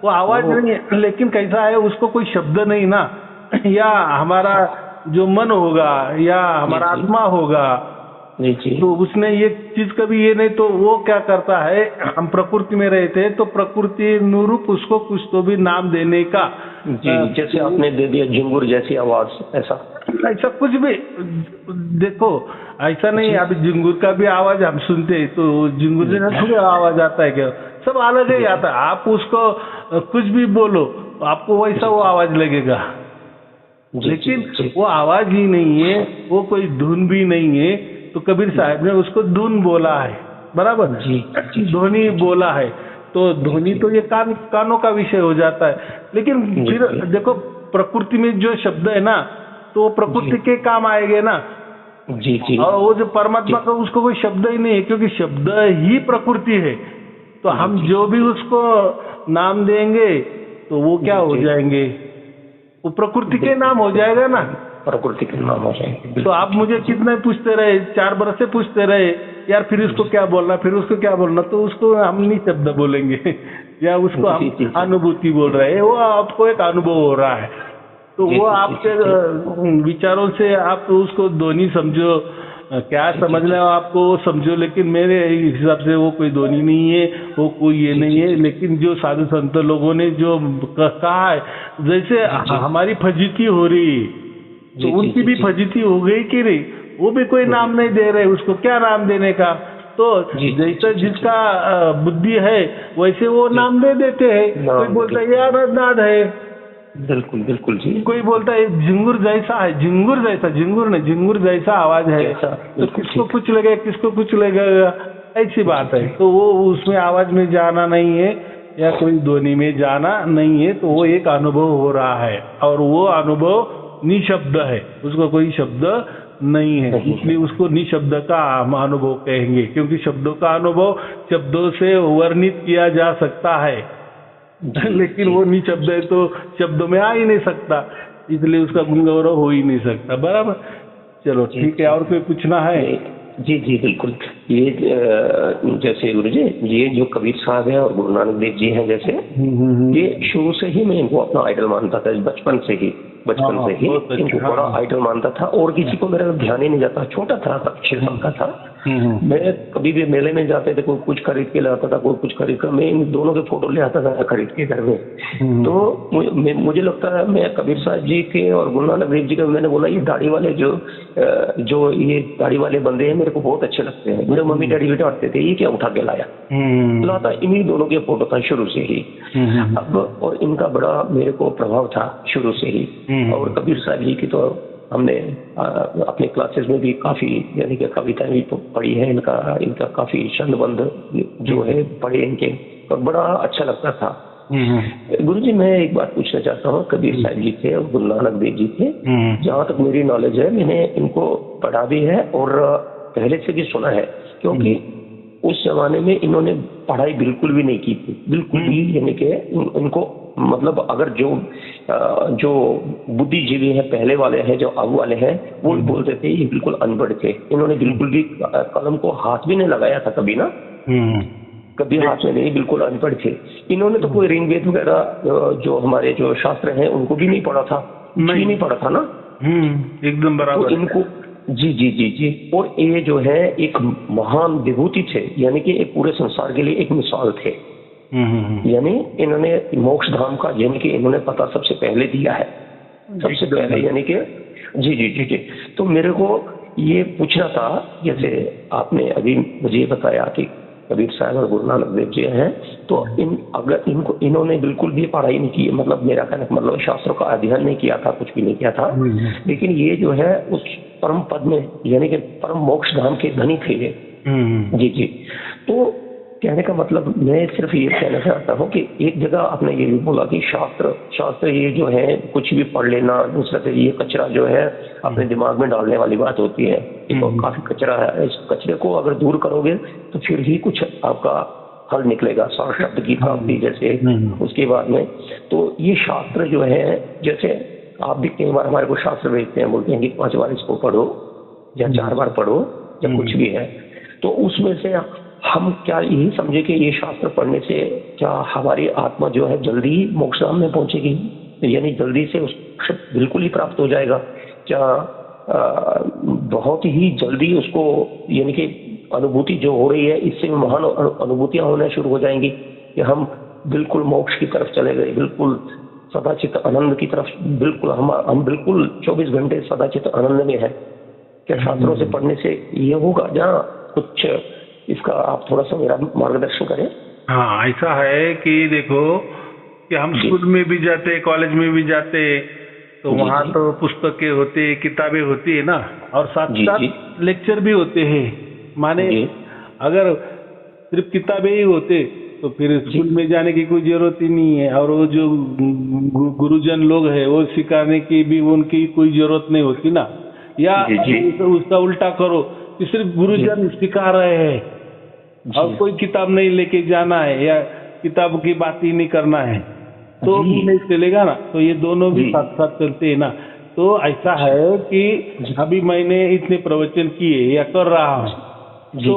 वो आवाज नहीं है, लेकिन कैसा है, उसको कोई शब्द नहीं ना, या हमारा जो मन होगा या हमारा आत्मा होगा जी, तो उसने ये चीज कभी ये नहीं, तो वो क्या करता है, हम प्रकृति में रहते हैं तो प्रकृति अनुरूप उसको कुछ तो भी नाम देने का जी, जैसे आपने दे दिया झिंगुर जैसी आवाज, ऐसा कुछ भी देखो, ऐसा नहीं। अभी झिंगुर का भी आवाज हम सुनते हैं, तो झिंगुर जैसा थोड़ी आवाज आता है क्या, सब अलग ही आता है। आप उसको कुछ भी बोलो आपको वैसा वो आवाज लगेगा, लेकिन वो आवाज ही नहीं है, वो कोई धुन भी नहीं है। तो कबीर साहब ने उसको धुन बोला है, बराबर जी, ध्वनि बोला है, तो ध्वनि तो ये कानों का विषय हो जाता है। लेकिन फिर देखो प्रकृति में जो शब्द है ना, तो वो प्रकृति के काम आएंगे ना जी जी, और वो जो परमात्मा का उसको कोई शब्द ही नहीं है, क्योंकि शब्द ही प्रकृति है। तो हम जो भी उसको नाम देंगे तो वो क्या हो जाएंगे, वो प्रकृति के नाम हो जाएगा ना, प्रकृति के नाम हो जाएंगे। तो आप मुझे कितना पूछते रहे, 4 बरस से पूछते रहे यार, फिर इसको क्या बोलना, फिर उसको क्या बोलना, तो उसको हम नहीं शब्द बोलेंगे या उसको हम अनुभूति बोल रहे हैं, वो आपको एक अनुभव हो रहा है। तो वो आपके विचारों से आप उसको ध्वनि समझो, क्या समझना है आपको समझो, लेकिन मेरे हिसाब से वो कोई ध्वनि नहीं है, वो कोई ये नहीं है। लेकिन जो साधु संत लोगों ने जो कहा है, जैसे हमारी फजीती हो रही, तो उनकी भी फजीती हो गई कि नहीं, वो भी कोई नाम नहीं दे रहे, उसको क्या नाम देने का। तो जैसा जिसका बुद्धि है वैसे वो नाम दे देते हैं। कोई बोलता है यार नाद है, बिल्कुल बिल्कुल जी, कोई बोलता है झिंगुर जैसा है, झिंगुर जैसा, झिंगुर नहीं, झिंगुर जैसा आवाज है, तो किसको कुछ लगेगा, किसको कुछ लगेगा, ऐसी बात है। तो वो उसमें आवाज में जाना नहीं है, या कोई ध्वनि में जाना नहीं है, तो वो एक अनुभव हो रहा है और वो अनुभव निशब्द है, उसका कोई शब्द नहीं है, इसलिए उसको निशब्द का हम अनुभव कहेंगे, क्योंकि शब्दों का अनुभव शब्दों से वर्णित किया जा सकता है लेकिन वो निशब्द है तो शब्दों में आ ही नहीं सकता, इसलिए उसका गुणगौरव हो ही नहीं सकता। बराबर, चलो ठीक है। और कोई पूछना है? जी जी बिल्कुल। ये जैसे गुरु जी, ये जो कबीर साहब है और गुरु नानक देव जी हैं, जैसे ये शुरू से ही मैं इनको अपना आइडल मानता था, बचपन से ही इनको बड़ा आइडल मानता था और किसी को मेरा ध्यान ही नहीं जाता। छोटा था तब, 6 साल का था मैं, कभी भी मेले में जाते थे, कोई कुछ खरीद के लाता था, कोई कुछ खरीद कर, मैं इन दोनों के फोटो ले आता था खरीद के घर में। तो मुझे लगता है मैं कबीर साहब जी के और गुरु नानक देव जी के, मैंने बोला ये दाढ़ी वाले जो ये दाढ़ी वाले बंदे हैं मेरे को बहुत अच्छे लगते हैं। मेरे मम्मी डैडी भी डांटते थे, ये क्या उठा के लाया इन्हीं दोनों के फोटो था शुरू से ही। अब और इनका बड़ा मेरे को प्रभाव था शुरू से ही। और कबीर साहब जी की तो हमने अपने क्लासेस में भी काफी, यानी कि कविताएं भी पढ़ी है, इनका काफी छंदबंध जो है पढ़े इनके, और बड़ा अच्छा लगता था। गुरु जी, मैं एक बात पूछना चाहता हूँ, कबीर साहब जी थे और गुरु नानक देव जी थे, जहाँ तक मेरी नॉलेज है, मैंने इनको पढ़ा भी है और पहले से भी सुना है, क्योंकि उस जमाने में इन्होंने पढ़ाई बिल्कुल भी नहीं की थी, बिल्कुल भी, यानी कि इनको मतलब अगर जो बुद्धिजीवी हैं पहले वाले हैं, जो अब वाले हैं, वो भी बोलते थे ये बिल्कुल अनपढ़ थे। इन्होंने बिल्कुल भी कलम को हाथ भी नहीं लगाया था कभी ना, कभी हाथ में नहीं, बिल्कुल अनपढ़ थे। इन्होंने तो कोई ऋग्वेद वगैरह जो हमारे जो शास्त्र हैं उनको भी नहीं पढ़ा था, नहीं पढ़ा था ना। एकदम बराबर। तो इनको जी जी जी जी, और ये जो है एक महान विभूति थे, यानी कि एक पूरे संसार के लिए एक मिसाल थे। यानी इन्होंने मोक्ष धाम का, यानी कि इन्होंने पता सबसे पहले दिया है, सबसे पहले, यानी कि जी जी जी जी। तो मेरे को ये पूछना था, जैसे आपने अभी मुझे बताया कि कबीर साहब और गुरु नानक देव जी हैं, तो अगर इन्होंने बिल्कुल भी पढ़ाई नहीं की, मतलब मेरा कहने का मतलब शास्त्रों का अध्ययन नहीं किया था, कुछ भी नहीं किया था, लेकिन ये जो है उस परम पद में, यानी कि परम मोक्ष धाम के धनी थे ये। जी जी। तो कहने का मतलब मैं सिर्फ ये कहना चाहता हूँ कि एक जगह आपने ये भी बोला कि शास्त्र ये जो है कुछ भी पढ़ लेना, दूसरा फिर ये कचरा जो है अपने दिमाग में डालने वाली बात होती है, तो काफी कचरा है, इस कचरे को अगर दूर करोगे तो फिर ही कुछ आपका हल निकलेगा, सार शब्द की प्राप्ति जैसे। उसके बाद में तो ये शास्त्र जो है, जैसे आप भी कई बार हमारे को शास्त्र भेजते हैं, बोलते हैं कि 5 बार इसको पढ़ो या 4 बार पढ़ो या कुछ भी है, तो उसमें से हम क्या यही समझे कि ये शास्त्र पढ़ने से क्या हमारी आत्मा जो है जल्दी मोक्ष धाम में पहुंचेगी, यानी जल्दी से उस बिल्कुल ही प्राप्त हो जाएगा क्या? बहुत ही जल्दी उसको, यानी कि अनुभूति जो हो रही है इससे महान अनुभूतियां होना शुरू हो जाएंगी कि हम बिल्कुल मोक्ष की तरफ चले गए, बिल्कुल सदाचित आनंद की तरफ, बिल्कुल हम बिल्कुल 24 घंटे सदाचित आनंद में है। क्या शास्त्रों से पढ़ने से ये होगा? जहाँ कुछ इसका आप थोड़ा सा मेरा मार्गदर्शन करें। हाँ, ऐसा है कि देखो कि हम स्कूल में भी जाते, कॉलेज में भी जाते, तो वहाँ तो पुस्तकें होती, किताबें होती है ना, और साथ साथ लेक्चर भी होते हैं। माने अगर सिर्फ किताबें ही होते तो फिर स्कूल में जाने की कोई जरूरत ही नहीं है, और वो जो गुरुजन लोग हैं वो सिखाने की भी उनकी कोई जरूरत नहीं होती ना। या उसका उल्टा करो कि सिर्फ गुरुजन सिखा रहे हैं और कोई किताब नहीं लेके जाना है या किताब की बात ही नहीं करना है, तो भी नहीं चलेगा ना। तो ये दोनों भी साथ साथ चलते हैं ना। तो ऐसा है कि अभी मैंने इतने प्रवचन किए या कर रहा हूँ, तो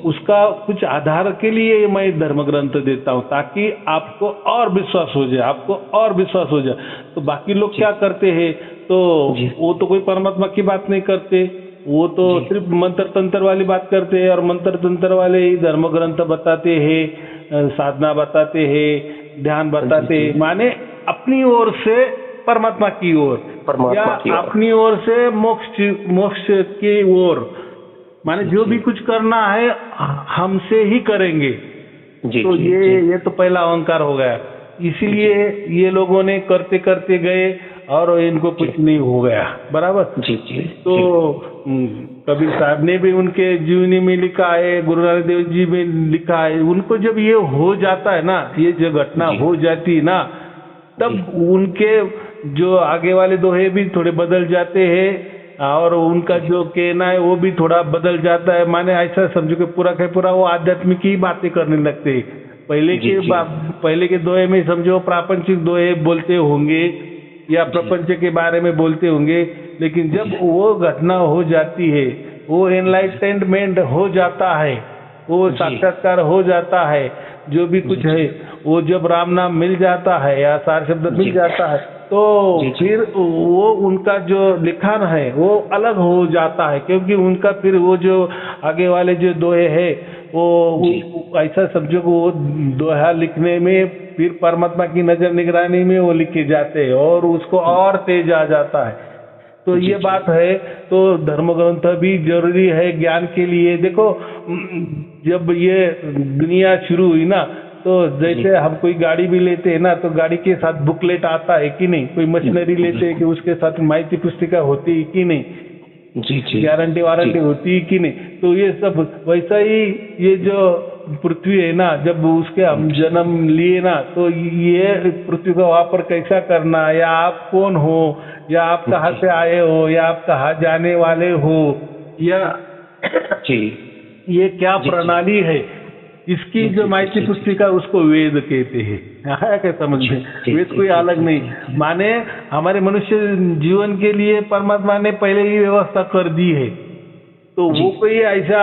उसका कुछ आधार के लिए मैं धर्म ग्रंथ देता हूँ, ताकि आपको और विश्वास हो जाए, आपको और विश्वास हो जाए। तो बाकी लोग क्या करते हैं, तो वो तो कोई परमात्मा की बात नहीं करते, वो तो सिर्फ मंत्र तंत्र वाली बात करते हैं, और मंत्र तंत्र वाले ही धर्म ग्रंथ बताते हैं, साधना बताते हैं, ध्यान बताते हैं, माने अपनी ओर से परमात्मा की ओर या अपनी ओर से मोक्ष की ओर, माने जो भी कुछ करना है हमसे ही करेंगे। तो ये तो पहला अहंकार हो गया। इसीलिए ये लोगों ने करते करते गए और इनको कुछ नहीं हो गया, बराबर। जी जी। तो कबीर साहब ने भी उनके जीवनी में लिखा है, गुरु नानक देव जी में लिखा है, उनको जब ये हो जाता है ना, ये जो घटना हो जाती है ना, तब उनके जो आगे वाले दोहे भी थोड़े बदल जाते हैं और उनका जो कहना है वो भी थोड़ा बदल जाता है। माने ऐसा समझो कि पूरा का पूरा वो आध्यात्मिक की बातें करने लगते हैं। पहले के दोहे में समझो प्रापंचिक दोहे बोलते होंगे या प्रपंच के बारे में बोलते होंगे, लेकिन जब वो घटना हो जाती है, वो एनलाइटमेंट हो जाता है, वो साक्षात्कार हो जाता है, जो भी कुछ है वो जब राम नाम मिल जाता है या सार शब्द मिल जाता है, तो फिर वो उनका जो लिखान है वो अलग हो जाता है, क्योंकि उनका फिर वो जो आगे वाले जो दोहे है वो ऐसा समझो कि वो दोहा लिखने में फिर परमात्मा की नजर निगरानी में वो लिखे जाते हैं और उसको और तेज आ जाता है। तो ये बात है। तो धर्म ग्रंथ भी जरूरी है ज्ञान के लिए। देखो जब ये दुनिया शुरू हुई ना, तो जैसे हम कोई गाड़ी भी लेते हैं ना, तो गाड़ी के साथ बुकलेट आता है कि नहीं, कोई मशीनरी लेते हैं कि उसके साथ माहिती पुस्तिका होती है कि नहीं, जी, गारंटी वारंटी होती है कि नहीं। तो ये सब वैसा ही ये जो पृथ्वी है ना, जब उसके हम जन्म लिए ना, तो ये पृथ्वी का वहाँ पर कैसा करना, या आप कौन हो, या आप कहाँ से आए हो, या आप कहाँ जाने वाले हो, या ये क्या प्रणाली है, इसकी जो माहिती पुस्तिका उसको वेद कहते हैं। आया क्या समझ में? वेद कोई अलग नहीं, माने हमारे मनुष्य जीवन के लिए परमात्मा ने पहले ही व्यवस्था कर दी है। तो वो कोई ऐसा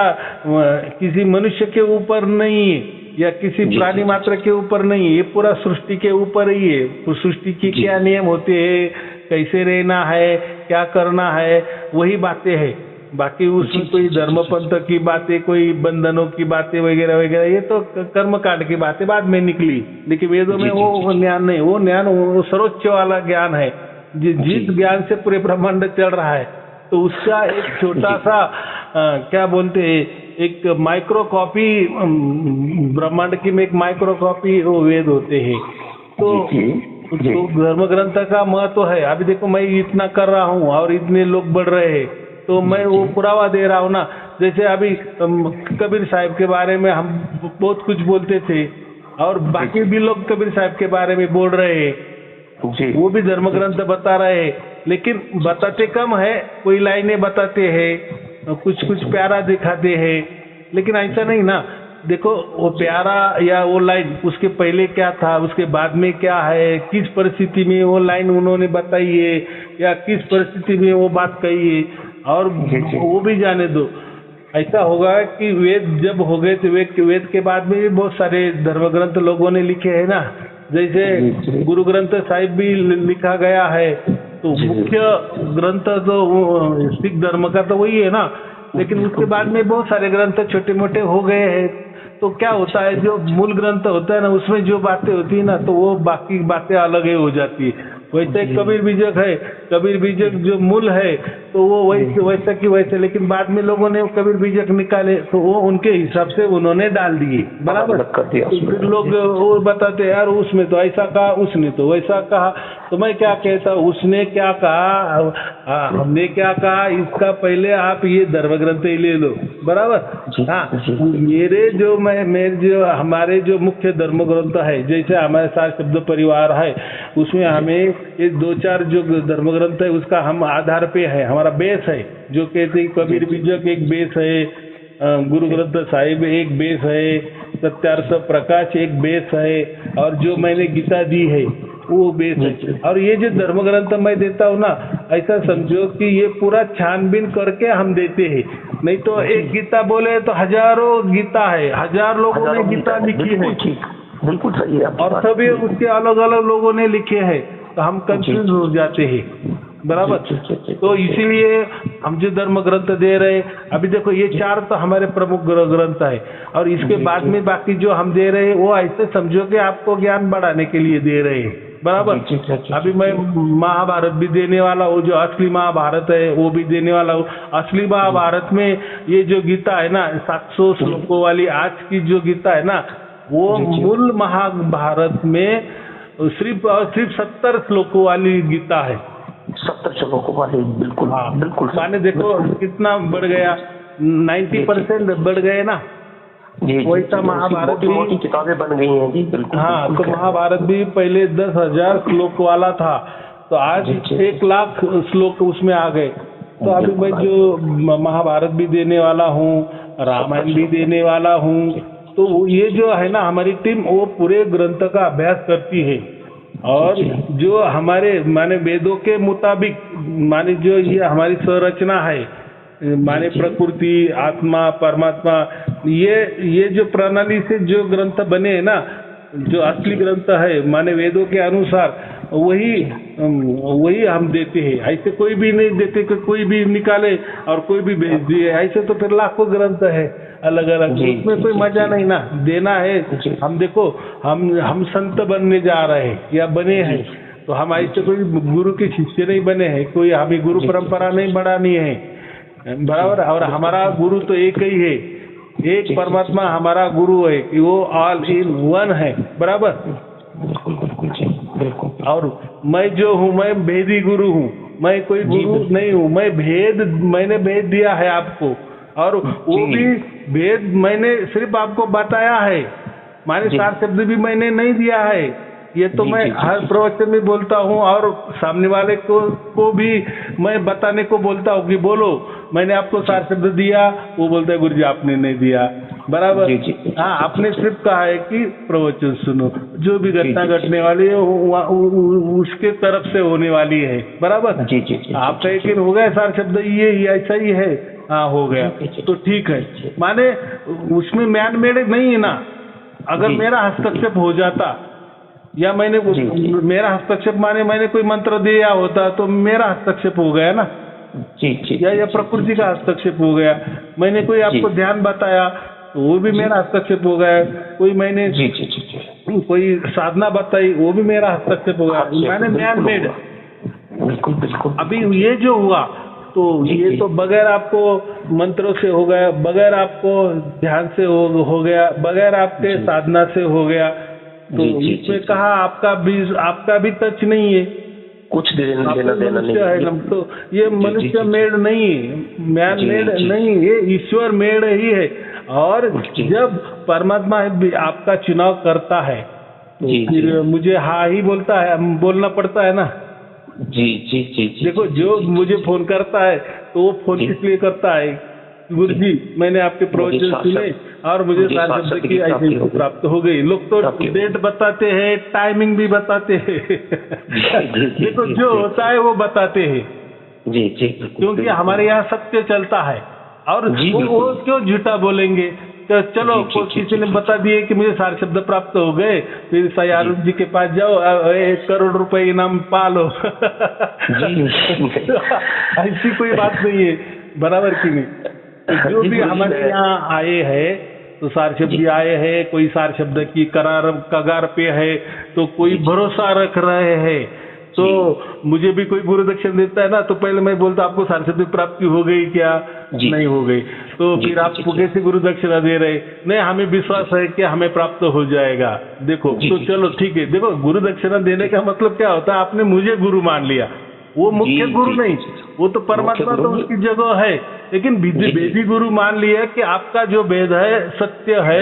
किसी मनुष्य के ऊपर नहीं है या किसी प्राणी मात्र के ऊपर नहीं है, ये पूरा सृष्टि के ऊपर ही है। तो सृष्टि के क्या नियम होते हैं, कैसे रहना है, क्या करना है, वही बातें हैं। बाकी उसमें कोई धर्म पंथ की बातें, कोई बंधनों की बातें वगैरह वगैरह, ये तो कर्म कांड की बातें बाद में निकली, लेकिन वेदों में वो ज्ञान नहीं। वो ज्ञान वो सर्वोच्च वाला ज्ञान है, जिस ज्ञान से पूरे ब्रह्मांड चल रहा है। तो उसका एक छोटा सा क्या बोलते हैं, एक माइक्रो कॉपी, ब्रह्मांड की में एक माइक्रो कॉपी वो वेद होते हैं। तो धर्म ग्रंथ का महत्व है। अभी देखो मैं इतना कर रहा हूँ और इतने लोग बढ़ रहे हैं, तो मैं वो पुरावा दे रहा हूँ ना। जैसे अभी कबीर साहब के बारे में हम बहुत कुछ बोलते थे और बाकी भी लोग कबीर साहब के बारे में बोल रहे हैं, वो भी धर्म ग्रंथ बता रहे हैं, लेकिन बताते कम है। कोई लाइनें बताते हैं, कुछ कुछ प्यारा दिखाते हैं, लेकिन ऐसा नहीं ना। देखो वो प्यारा या वो लाइन, उसके पहले क्या था, उसके बाद में क्या है, किस परिस्थिति में वो लाइन उन्होंने बताई है या किस परिस्थिति में वो बात कही है, और वो भी जाने दो। ऐसा होगा कि वेद जब हो गए तो वेद के बाद में भी बहुत सारे धर्म ग्रंथ लोगों ने लिखे हैं ना। जैसे गुरु ग्रंथ साहिब भी लिखा गया है, तो मुख्य ग्रंथ तो सिख धर्म का तो वही है ना, लेकिन उसके बाद में बहुत सारे ग्रंथ छोटे मोटे हो गए हैं। तो क्या होता है, जो मूल ग्रंथ होता है ना, उसमें जो बातें होती है ना, तो वो बाकी बातें अलग ही हो जाती है। वैसे कबीर बीजक है, कबीर बीजक जो मूल है तो वो वैसा की वैसे, लेकिन बाद में लोगों ने कबीर बीजक निकाले तो वो उनके हिसाब से उन्होंने डाल दिए, बराबर कर दिया। तो फिर लोग वो बताते यार उसमें तो ऐसा कहा, उसने तो वैसा कहा। तो मैं क्या कहता हूँ, उसने क्या कहा, हमने क्या कहा, इसका पहले आप ये धर्म ग्रंथ ही ले लो, बराबर। हाँ, मेरे जो हमारे जो मुख्य धर्म ग्रंथ है, जैसे हमारे साथ शब्द परिवार है, उसमें हमें ये 2-4 जो धर्म ग्रंथ है उसका हम आधार पे है, हमारा बेस है। जो कहते हैं कबीर बीजक एक बेस है, गुरु ग्रंथ साहिब एक बेस है, सत्यार्थ प्रकाश एक बेस है, और जो मैंने गीता दी है वो बेस है। और ये जो धर्म ग्रंथ मैं देता हूँ ना, ऐसा समझो कि ये पूरा छानबीन करके हम देते हैं। नहीं तो एक गीता बोले तो हजारों गीता है, 1000 लोगों ने गीता लिखी है, बिल्कुल सही है, और सभी उसके अलग अलग लोगों ने लिखे हैं, तो हम कंफ्यूज हो जाते हैं, बराबर। तो इसीलिए हम जो धर्म ग्रंथ दे रहे, अभी देखो ये 4 तो हमारे प्रमुख ग्रंथ है, और इसके बाद में बाकी जो हम दे रहे हैं वो ऐसे समझो कि आपको ज्ञान बढ़ाने के लिए दे रहे हैं, बराबर। अभी मैं महाभारत भी देने वाला हूँ, जो असली महाभारत है वो भी देने वाला हूँ। असली महाभारत में ये जो गीता है ना, 700 श्लोकों वाली आज की जो गीता है ना, वो मूल महाभारत में सिर्फ 70 श्लोकों वाली गीता है। 70 श्लोकों वाले, बिल्कुल। हाँ, बिल्कुल माने देखो कितना बढ़ गया, 90% बढ़ गए ना। जी। वैसा महाभारत भी मोटी किताबें बन गई हैं जी, बिल्कुल। हाँ, तो महाभारत भी पहले 10,000 श्लोक वाला था, तो आज 1 लाख श्लोक उसमें आ गए। तो अभी मैं जो महाभारत भी देने वाला हूँ, रामायण भी देने वाला हूँ, तो ये जो है ना हमारी टीम, वो पूरे ग्रंथ का अभ्यास करती है। और जो हमारे माने वेदों के मुताबिक, माने जो ये हमारी संरचना है, माने प्रकृति, आत्मा, परमात्मा, ये जो प्रणाली से जो ग्रंथ बने हैं ना, जो असली ग्रंथ है माने वेदों के अनुसार, वही हम देते हैं। ऐसे कोई भी नहीं देते कि कोई भी निकाले और कोई भी भेज दिए, ऐसे तो फिर लाखों ग्रंथ है अलग अलग, उसमें कोई मजा नहीं ना। देना है, हम देखो हम संत बनने जा रहे हैं या बने हैं, तो हम ऐसे कोई गुरु के शिष्य नहीं बने हैं, कोई हमें गुरु परंपरा नहीं बढ़ानी है, बराबर। और हमारा गुरु तो एक ही है, एक परमात्मा हमारा गुरु है कि वो ऑल इन वन है, बराबर। और मैं जो हूँ, मैं भेदी गुरु हूँ, मैं कोई गुरु नहीं हूँ, मैंने भेद दिया है आपको, और वो भी भेद मैंने सिर्फ आपको बताया है, माने सार शब्द भी मैंने नहीं दिया है। ये तो मैं हर प्रवचन में बोलता हूँ, और सामने वाले को भी मैं बताने को बोलता हूँ कि बोलो मैंने आपको सार शब्द दिया, वो बोलता है गुरुजी आपने नहीं दिया, बराबर। हाँ, आपने सिर्फ कहा है कि प्रवचन सुनो, जो भी घटना घटने वाली है उसके तरफ से होने वाली है, बराबर। आपका यकीन हो गया सार शब्द ये ऐसा ही है, हाँ हो गया तो ठीक है। माने उसमें मैन मेड नहीं है ना। अगर मेरा हस्तक्षेप हो जाता या मेरा हस्तक्षेप माने मैंने कोई मंत्र दिया होता तो मेरा हस्तक्षेप हो गया ना। या प्रकृति का हस्तक्षेप हो गया। मैंने कोई आपको ध्यान बताया तो वो भी मेरा हस्तक्षेप हो गया। कोई मैंने कोई साधना बताई वो भी मेरा हस्तक्षेप हो गया। मैंने मैन मेड। बिल्कुल। अभी ये जो हुआ तो ये तो बगैर आपको मंत्रों से हो गया, बगैर आपको ध्यान से हो गया, बगैर आपके साधना से हो गया। तो इसमें कहा आपका भी टच नहीं है, कुछ लेना देना नहीं है। तो ये मनुष्य मेड नहीं है, मैन मेड नहीं, ये ईश्वर मेड ही है। और जब परमात्मा आपका चुनाव करता है तो फिर मुझे हाँ ही बोलना पड़ता है ना। जी। देखो जो मुझे फोन करता है तो वो फोन किस लिए करता है? गुरुजी मैंने आपके प्रवचन सुने और मुझे सार शब्द की ऐसी प्राप्त हो गई। लोग तो डेट बताते हैं, टाइमिंग भी बताते हैं। देखो जो होता है वो बताते हैं। क्योंकि हमारे यहाँ सत्य चलता है। और वो क्यों झूठा बोलेंगे? तो चलो किसी ने बता दिए कि मुझे सार शब्द प्राप्त हो गए, फिर सयारू जी के पास जाओ 1 करोड़ रुपए इनाम पालो। ऐसी कोई बात नहीं है, बराबर की नहीं। जो भी हमारे यहाँ आए हैं तो सार शब्द आए हैं, कोई सार शब्द की कगार पे है तो कोई भरोसा रख रहे हैं। तो मुझे भी कोई गुरु दक्षिण देता है ना तो पहले मैं बोलता आपको सार शब्द प्राप्ति हो गई क्या? नहीं हो गई। तो फिर आप कैसे गुरु दक्षिणा दे रहे? नहीं, हमें विश्वास है कि हमें प्राप्त हो जाएगा। देखो तो चलो ठीक है। देखो गुरु दक्षिणा देने का मतलब क्या होता है? आपने मुझे गुरु मान लिया। वो मुख्य गुरु नहीं, वो तो परमात्मा तो उसकी जगह है। लेकिन वेदी गुरु मान लिया कि आपका जो वेद है सत्य है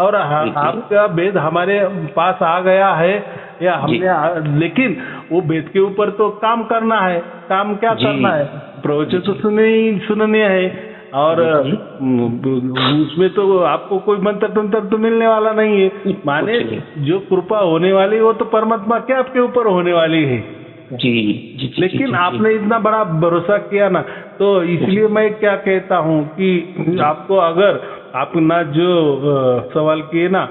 और आपका वेद हमारे पास आ गया है या हमने, लेकिन वो वेद के ऊपर तो काम करना है। काम क्या करना है? प्रवचन तो सुनने है और उसमें तो आपको कोई मंत्र तंत्र तो मिलने वाला नहीं है। माने जो कृपा होने वाली वो तो परमात्मा के आपके ऊपर होने वाली है। लेकिन आपने इतना बड़ा भरोसा किया ना, तो इसलिए मैं क्या कहता हूँ कि आपको अगर आप ना जो सवाल किए ना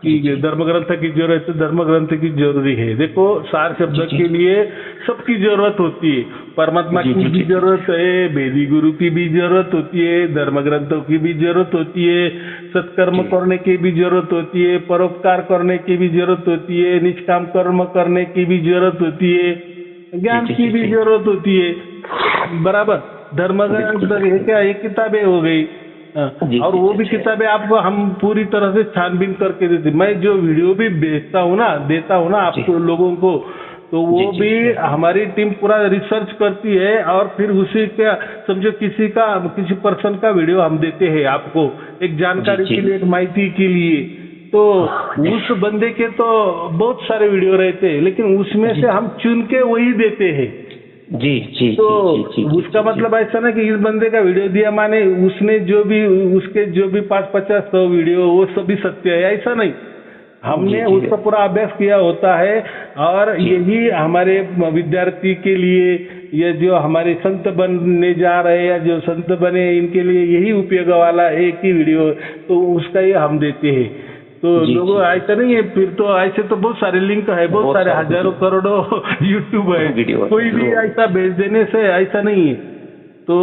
कि धर्म ग्रंथ की जरूरत है, धर्म ग्रंथ की जरूरी है। देखो सार शब्द के लिए सबकी जरूरत होती है। परमात्मा की भी जरूरत है, वेदी गुरु की भी जरूरत होती है, धर्म ग्रंथों की भी जरूरत होती है, सत्कर्म करने की भी जरूरत होती है, परोपकार करने की भी जरूरत होती है, निष्काम कर्म करने की भी जरूरत होती है, ज्ञान की भी जरूरत होती है, बराबर। धर्म ग्रंथ क्या एक किताबें हो गई और वो भी किताबें आपको हम पूरी तरह से छानबीन करके देते। मैं जो वीडियो भी देता हूँ ना आप लोगों को, तो वो भी हमारी टीम पूरा रिसर्च करती है और फिर उसी का समझो किसी पर्सन का वीडियो हम देते हैं आपको एक जानकारी के लिए, एक माहिती के लिए। तो उस बंदे के तो बहुत सारे वीडियो रहते हैं, लेकिन उसमें से हम चुन के वही देते हैं। जी तो उसका मतलब ऐसा ना कि इस बंदे का वीडियो दिया माने उसने उसके जो भी 5-50-100 वीडियो वो सभी सत्य है, ऐसा नहीं। हमने उसका पूरा अभ्यास किया होता है और यही हमारे विद्यार्थी के लिए या जो हमारे संत बनने जा रहे हैं या जो संत बने इनके लिए यही उपयोग वाला एक ही वीडियो, तो उसका ये हम देते हैं। तो लोगों ऐसा नहीं है, फिर तो ऐसे तो बहुत सारे लिंक है, बहुत सारे हजारों करोड़ों यूट्यूब है, कोई भी ऐसा भेज देने से ऐसा नहीं है। तो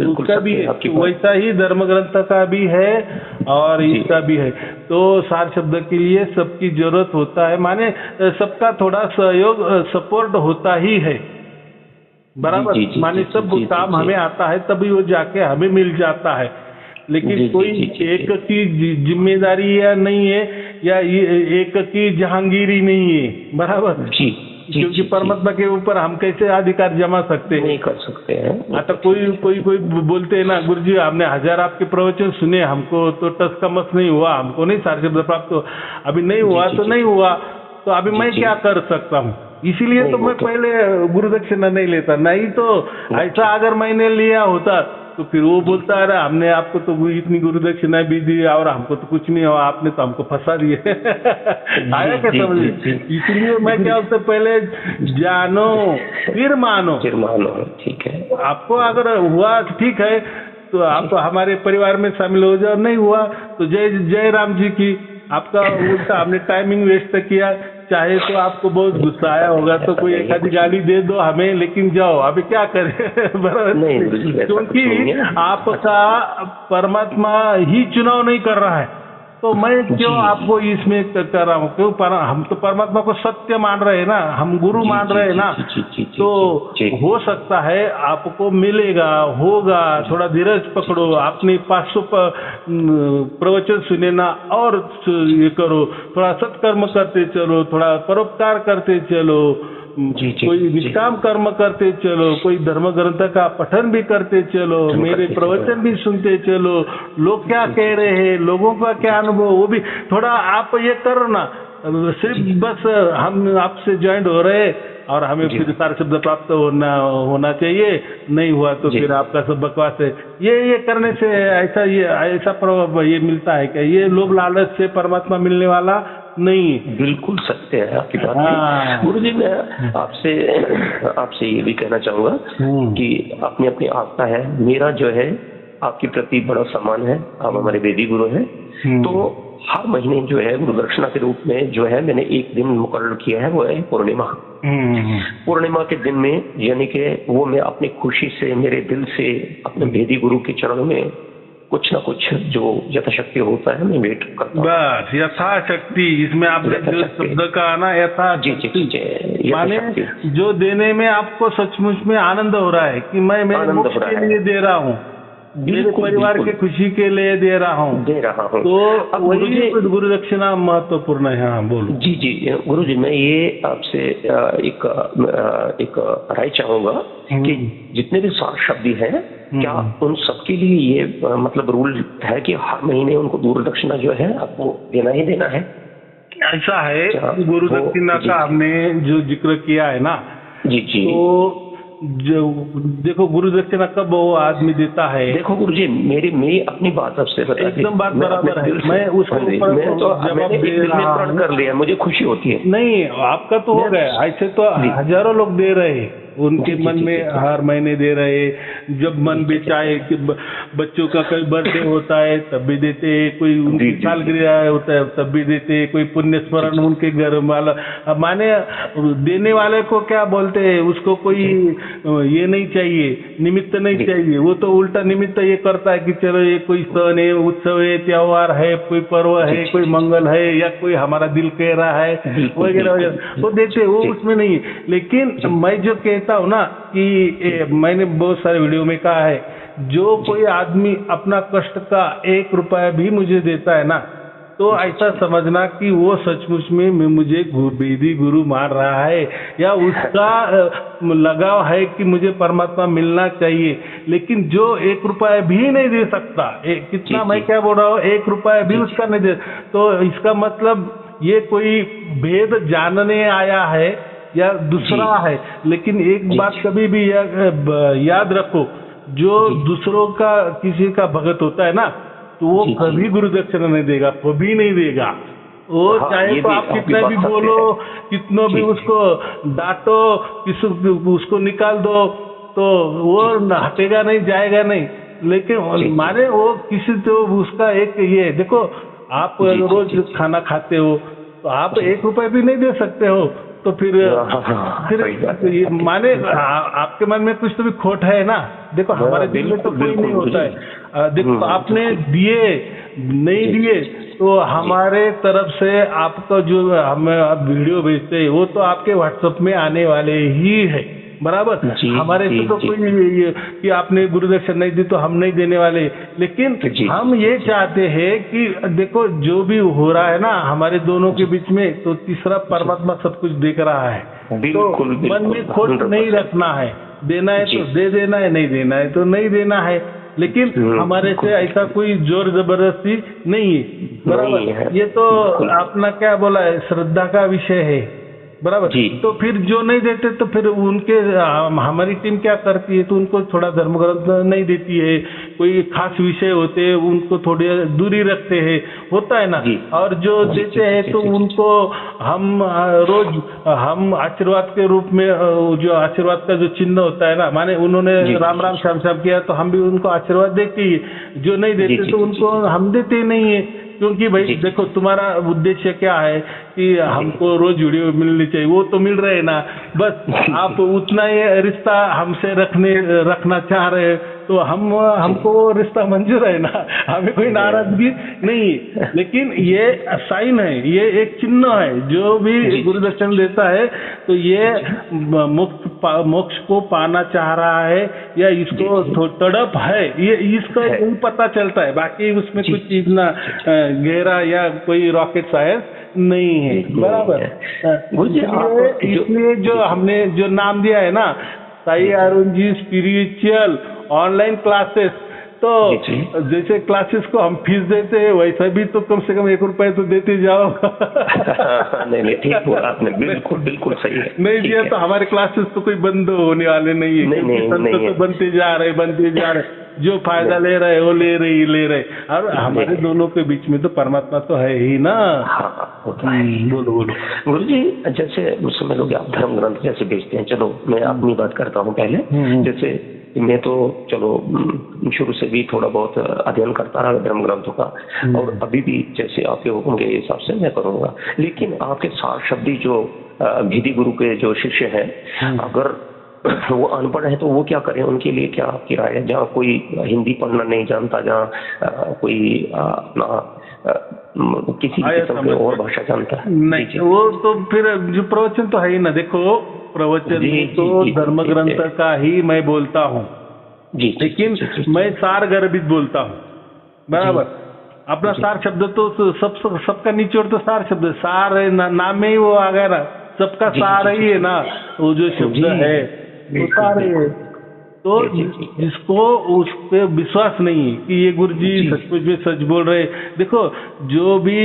उसका भी वैसा ही धर्म ग्रंथ का भी है और इसका भी है। तो सार शब्द के लिए सबकी जरूरत होता है, माने सबका थोड़ा सहयोग सपोर्ट होता ही है, बराबर। माने सब काम हमें आता है तभी वो जाके हमें मिल जाता है, लेकिन कोई एक की जिम्मेदारी या नहीं है या एक की जहांगीरी नहीं है, बराबर। क्योंकि परमात्मा के ऊपर हम कैसे अधिकार जमा सकते हैं, नहीं कर सकते हैं। आता कोई बोलते हैं ना, गुरुजी हमने 1000 आपके प्रवचन सुने, हमको तो टस का मस नहीं हुआ, हमको नहीं सार शब्द प्राप्त हुआ। अभी नहीं हुआ तो नहीं हुआ, तो अभी मैं क्या कर सकता हूँ? इसीलिए तो मैं पहले गुरु दक्षिणा नहीं लेता। नहीं तो ऐसा अगर मैंने लिया होता तो फिर वो बोलता है हमने आपको तो इतनी गुरु दक्षिणा भी दी और हमको तो कुछ नहीं हुआ, आपने तो हमको फंसा दिए। आया क्या समझ? इसलिए मैं क्या उससे पहले जानो फिर मानो। ठीक है। आपको अगर हुआ ठीक है तो आप हमारे परिवार में शामिल हो जाओ, नहीं हुआ तो जय राम जी की। आपका उल्टा हमने टाइमिंग वेस्ट किया, चाहे तो आपको बहुत गुस्सा आया होगा तो कोई एक आधी गाली दे दो हमें, लेकिन जाओ अभी क्या करें। बराबर, क्योंकि आपका परमात्मा ही चुनाव नहीं कर रहा है, तो मैं क्यों आपको इसमें कर रहा हूँ? क्यों? हम तो परमात्मा को सत्य मान रहे हैं ना, हम गुरु मान रहे हैं ना। तो हो सकता है आपको मिलेगा, होगा, थोड़ा धीरज पकड़ो, आपने 500 प्रवचन सुने ना और ये करो, थोड़ा सत्कर्म करते चलो, थोड़ा परोपकार करते चलो, कोई निष्काम कर्म करते चलो, कोई धर्म ग्रंथ का पठन भी करते चलो, मेरे प्रवचन भी सुनते चलो, लोग क्या कह रहे हैं, लोगों का क्या अनुभव, वो भी थोड़ा आप ये करो ना। सिर्फ बस हम आपसे ज्वाइंट हो रहे और हमें फिर सारे शब्द प्राप्त होना चाहिए, नहीं हुआ तो फिर आपका सब बकवास है। ये करने से ऐसा प्रभाव ये मिलता है कि ये लोभ लालच से परमात्मा मिलने वाला नहीं। बिल्कुल सत्य है आपकी बात। गुरु जी, मैं आपसे ये भी कहना चाहूंगा कि अपनी अपनी आस्था है, मेरा जो है आपके प्रति बड़ा सम्मान है, आप हमारे वेदी गुरु हैं। तो हर महीने जो है गुरु दक्षिणा के रूप में जो है मैंने एक दिन मुकर्रर किया है, वो है पूर्णिमा। पूर्णिमा के दिन में यानी कि वो मैं अपनी खुशी से, मेरे दिल से अपने वेदी गुरु के चरणों में कुछ ना कुछ जो यथाशक्ति होता है मैं वेट करता हूँ। बस यथाशक्ति, इसमें आपने जो शब्द का ना यथाशक्ति, माने जो देने में आपको सचमुच में आनंद हो रहा है कि मैं मेरे मोक्ष के लिए दे रहा हूँ, मेरे परिवार के खुशी के लिए दे रहा हूँ। तो वही गुरु दक्षिणा महत्वपूर्ण है। हाँ बोलो। जी गुरु जी, मैं ये आपसे एक राय चाहूंगा कि जितने भी सार शब्दी हैं, क्या उन सबके लिए ये मतलब रूल है कि हर महीने उनको गुरु दक्षिणा जो है आपको देना ही देना है? ऐसा है, गुरु दक्षिणा का हमने जो जिक्र किया है ना, तो जो देखो गुरु दक्षिणा कब वो आदमी देता है। देखो गुरु जी, मेरी अपनी बात आपसे बता, एकदम बात बराबर है। मैं उसको जवाब कर लिया, मुझे खुशी होती है। नहीं, आपका तो हो गया, ऐसे तो हजारों लोग दे रहे हैं, उनके मन में हर महीने दे रहे, जब मन बेचाए कि बच्चों का कोई बर्थडे होता है तब भी देते, कोई उनकी सालगिरह होता है तब भी देते, कोई पुण्य स्मरण उनके घर वाला, माने देने वाले को क्या बोलते हैं, उसको कोई ये नहीं चाहिए, निमित्त नहीं चाहिए, वो तो उल्टा निमित्त ये करता है कि चलो ये कोई सन है, उत्सव है, त्योहार है, कोई पर्व है, कोई मंगल है, या कोई हमारा दिल कह रहा है वगैरह वगैरह, वो देते, वो उसमें नहीं है। लेकिन मैं जो कहता हूँ ना कि मैंने बहुत सारे वीडियो में कहा है, जो कोई आदमी अपना कष्ट का 1 रुपया भी मुझे देता है ना, तो ऐसा समझना कि वो सचमुच में मुझे वेदी गुरु मान रहा है, या उसका लगाव है कि मुझे परमात्मा मिलना चाहिए। लेकिन जो 1 रुपया भी नहीं दे सकता, कितना मैं क्या बोल रहा हूँ, 1 रुपया भी उसका नहीं दे, तो इसका मतलब ये कोई भेद जानने आया है या दूसरा है। लेकिन एक बात कभी भी याद रखो, जो दूसरों का किसी का भगत होता है ना, तो वो कभी गुरु दक्षिणा नहीं देगा, कभी नहीं देगा। वो चाहे तो आप कितना भी बोलो, कितना भी उसको डांटो, उसको निकाल दो, तो वो हटेगा नहीं, जाएगा नहीं। लेकिन माने वो किसी तो उसका एक ये देखो, आप रोज खाना खाते हो तो आप 1 रुपया भी नहीं दे सकते हो, तो फिर माने आपके मन में कुछ तो भी खोट है ना। देखो हमारे दिल में तो कोई नहीं होता है। देखो आपने दिए नहीं दिए तो हमारे तरफ से आपका जो हमें आप वीडियो भेजते हैं वो तो आपके व्हाट्सएप में आने वाले ही है, बराबर। हमारे से तो कोई कि आपने गुरुदक्षिणा नहीं दी तो हम नहीं देने वाले। लेकिन हम ये चाहते हैं कि देखो जो भी हो रहा है ना हमारे दोनों के बीच में, तो तीसरा परमात्मा सब कुछ देख रहा है। तो मन में खोट नहीं रखना है, देना है तो दे देना है, नहीं देना है तो नहीं देना है। लेकिन हमारे से ऐसा कोई जोर जबरदस्ती नहीं है, बराबर। ये तो अपना क्या बोला है, श्रद्धा का विषय है, बराबर। तो फिर जो नहीं देते तो फिर उनके हमारी टीम क्या करती है, तो उनको थोड़ा धर्म ग्रंथ नहीं देती है, कोई खास विषय होते हैं उनको थोड़ी दूरी रखते हैं, होता है ना। और जो देते हैं तो उनको हम रोज हम आशीर्वाद के रूप में, जो आशीर्वाद का जो चिन्ह होता है ना, माने उन्होंने राम राम श्याम श्याम किया तो हम भी उनको आशीर्वाद देते ही, जो नहीं देते तो उनको हम देते नहीं है। क्योंकि भाई देखो तुम्हारा उद्देश्य क्या है कि हमको रोज वीडियो मिलनी चाहिए, वो तो मिल रहे ना, बस आप उतना ही रिश्ता हमसे रखना चाह रहे हैं तो हमको वो रिश्ता मंजूर है ना, हमें कोई नाराजगी नहीं है। लेकिन ये साइन है, ये एक चिन्ह है, जो भी गुरुदक्षिणा देता है तो ये मोक्ष को पाना चाह रहा है या इसको तड़प है, ये इसका यही पता चलता है। बाकी उसमें कुछ चीज ना गहरा या कोई रॉकेट साइंस नहीं है, बराबर। इसलिए जो हमने जो नाम दिया है ना, Sai Arun ji spiritual online classes, तो जैसे क्लासेस को हम फीस देते हैं वैसा भी तो कम से कम 1 रुपया तो देते जाओ। नहीं ठीक बोला आपने, बिल्कुल सही है। नहीं दिया तो हमारे क्लासेस तो कोई बंद होने वाले नहीं है, क्योंकि तो बनते जा रहे, जो फायदा ले रहे वो ले रहे। और हमारे दोनों के बीच में तो परमात्मा तो है ही ना। बोलो गुरु जी, जैसे उस समय लोग आप धर्म ग्रंथ जैसे बेचते हैं, चलो मैं अपनी बात करता हूँ पहले। जैसे मैं तो चलो शुरू से भी थोड़ा बहुत अध्ययन करता रहा धर्म ग्रंथों का, और अभी भी जैसे आपके हुक्म के हिसाब से मैं करूँगा। लेकिन आपके सार शब्दी जो भेदी गुरु के जो शिष्य हैं, अगर वो अनपढ़ है तो वो क्या करें, उनके लिए क्या आपकी राय है? जहाँ कोई हिंदी पढ़ना नहीं जानता, जहाँ कोई अपना किसी किस्म की और भाषा जानता है नहीं, वो तो फिर जो प्रवचन तो है ही ना। देखो प्रवचन तो धर्म ग्रंथ का ही मैं बोलता हूँ, लेकिन मैं सार गर्भित बोलता हूँ, बराबर। अपना सार शब्द तो सबका निचोड़ तो सार शब्द, सार नाम में ही वो आ गया ना, सबका सार ही है ना, वो जो शब्द है वो सार है। तो जिसको उस पे विश्वास नहीं है कि ये गुरुजी सचमुच में सच बोल रहे, देखो जो भी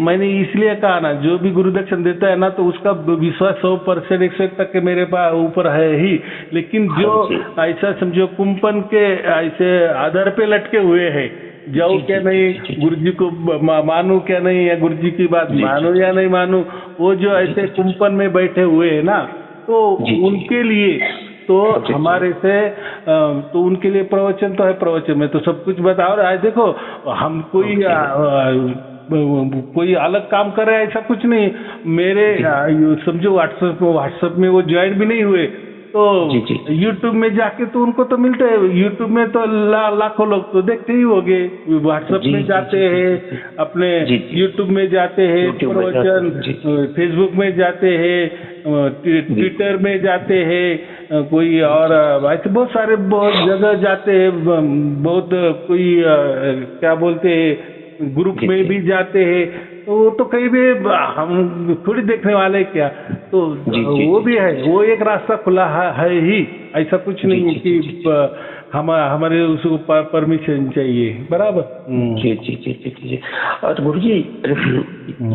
मैंने इसलिए कहा ना, जो भी गुरुदक्षिणा देता है ना तो उसका विश्वास 100% 101% मेरे पास ऊपर है ही। लेकिन जो ऐसा समझो कुंपन के ऐसे आधार पे लटके हुए हैं, जाओ क्या नहीं, गुरुजी को मानू क्या नहीं, या गुरुजी की बात मानू या नहीं मानू, वो जो ऐसे कुंपन में बैठे हुए है ना, तो उनके लिए तो हमारे से तो उनके लिए प्रवचन तो है, प्रवचन में तो सब कुछ बताओ। आज देखो हम कोई अलग काम कर रहे हैं ऐसा कुछ नहीं। मेरे समझो व्हाट्सएप में वो ज्वाइन भी नहीं हुए, तो यूट्यूब में जाके तो उनको तो मिलते हैं। यूट्यूब में तो लाखों लोग तो देखते ही होंगे, व्हाट्सएप में जाते हैं, अपने यूट्यूब में जाते हैं प्रवचन, फेसबुक में जाते हैं, ट्विटर में जाते हैं, कोई और ऐसे बहुत सारे बहुत जगह जाते हैं। बहुत कोई क्या बोलते हैं ग्रुप में भी जाते हैं, तो वो तो कहीं भी हम थोड़ी देखने वाले क्या, तो वो भी है, वो एक रास्ता खुला है ही, ऐसा कुछ नहीं है कि हमारे उसको परमिशन चाहिए, बराबर। जी जी जी जी जी। तो गुरु जी